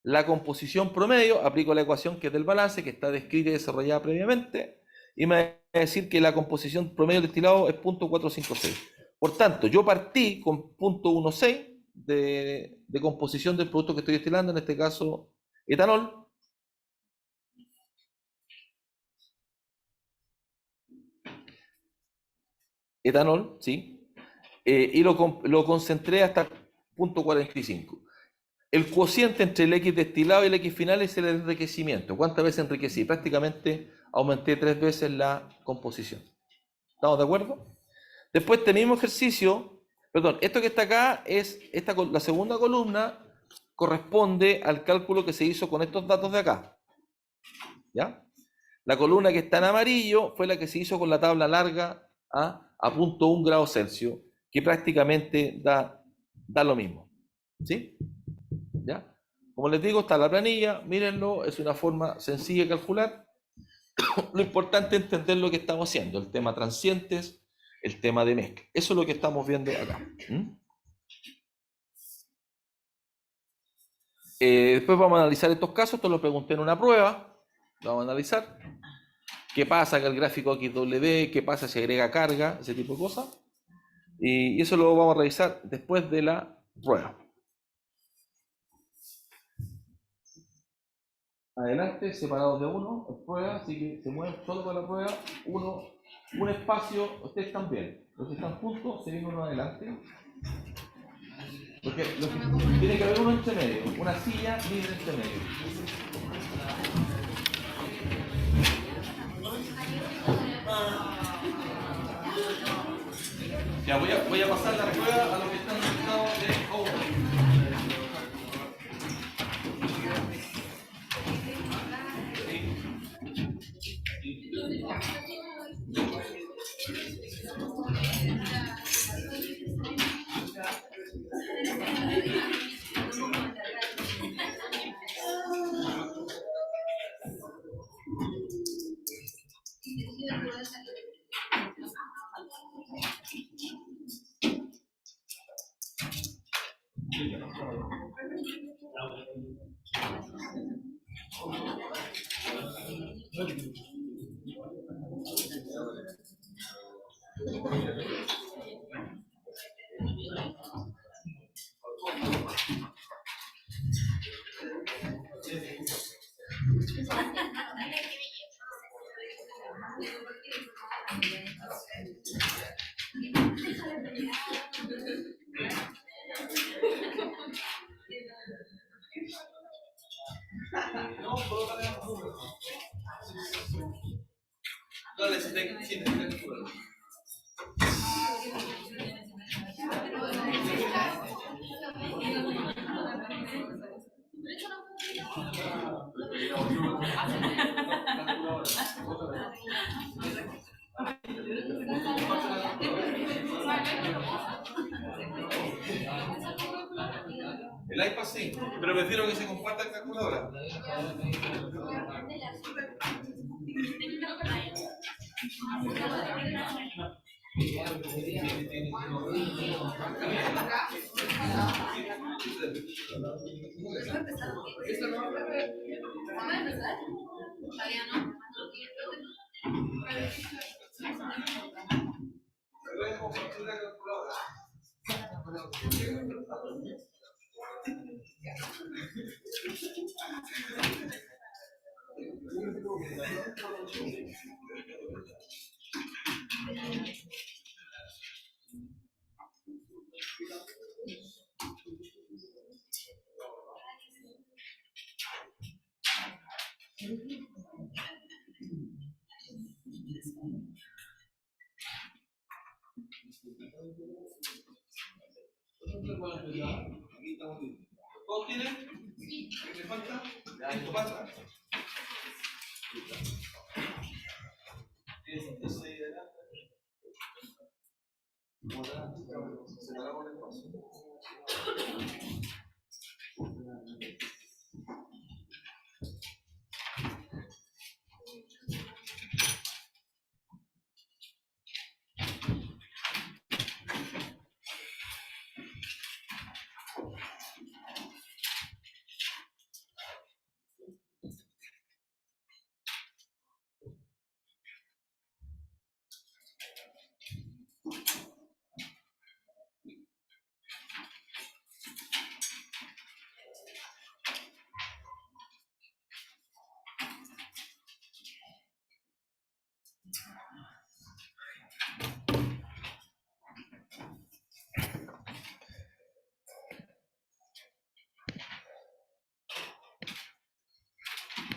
la composición promedio, aplico la ecuación que es del balance, que está descrita y desarrollada previamente, y me va a decir que la composición promedio del destilado es .456. Por tanto, yo partí con .16 de composición del producto que estoy destilando, en este caso etanol. Etanol, ¿sí? Y lo concentré hasta .45. El cociente entre el X destilado y el X final es el enriquecimiento. ¿Cuántas veces enriquecí? Prácticamente aumenté 3 veces la composición. ¿Estamos de acuerdo? Después este mismo ejercicio, perdón, esto que está acá es la segunda columna, corresponde al cálculo que se hizo con estos datos de acá. ¿Ya? La columna que está en amarillo fue la que se hizo con la tabla larga a .1 grados Celsius, que prácticamente da lo mismo. ¿Sí? ¿Ya? Como les digo, está la planilla, mírenlo, es una forma sencilla de calcular. Lo importante es entender lo que estamos haciendo, el tema transientes, el tema de mezcla. Eso es lo que estamos viendo acá. Después vamos a analizar estos casos, esto lo pregunté en una prueba, lo vamos a analizar. ¿Qué pasa con el gráfico XW? ¿Qué pasa si agrega carga? Ese tipo de cosas. Y eso lo vamos a revisar después de la prueba. Adelante, separados de uno, prueba, así que se mueven solo para la prueba. Un espacio, ustedes también. Los que están juntos, se viene uno adelante. Porque tiene que haber uno entre medio, una silla libre entre medio. Ya voy a pasar la prueba a los que están sentados de overlay. Dale, si te el iPad sí, pero prefiero que se comparta en calculadora. ¿Todos tienen? ¿Me falta? ¿Esto pasa? Eso ahí adelante. Separamos el espacio.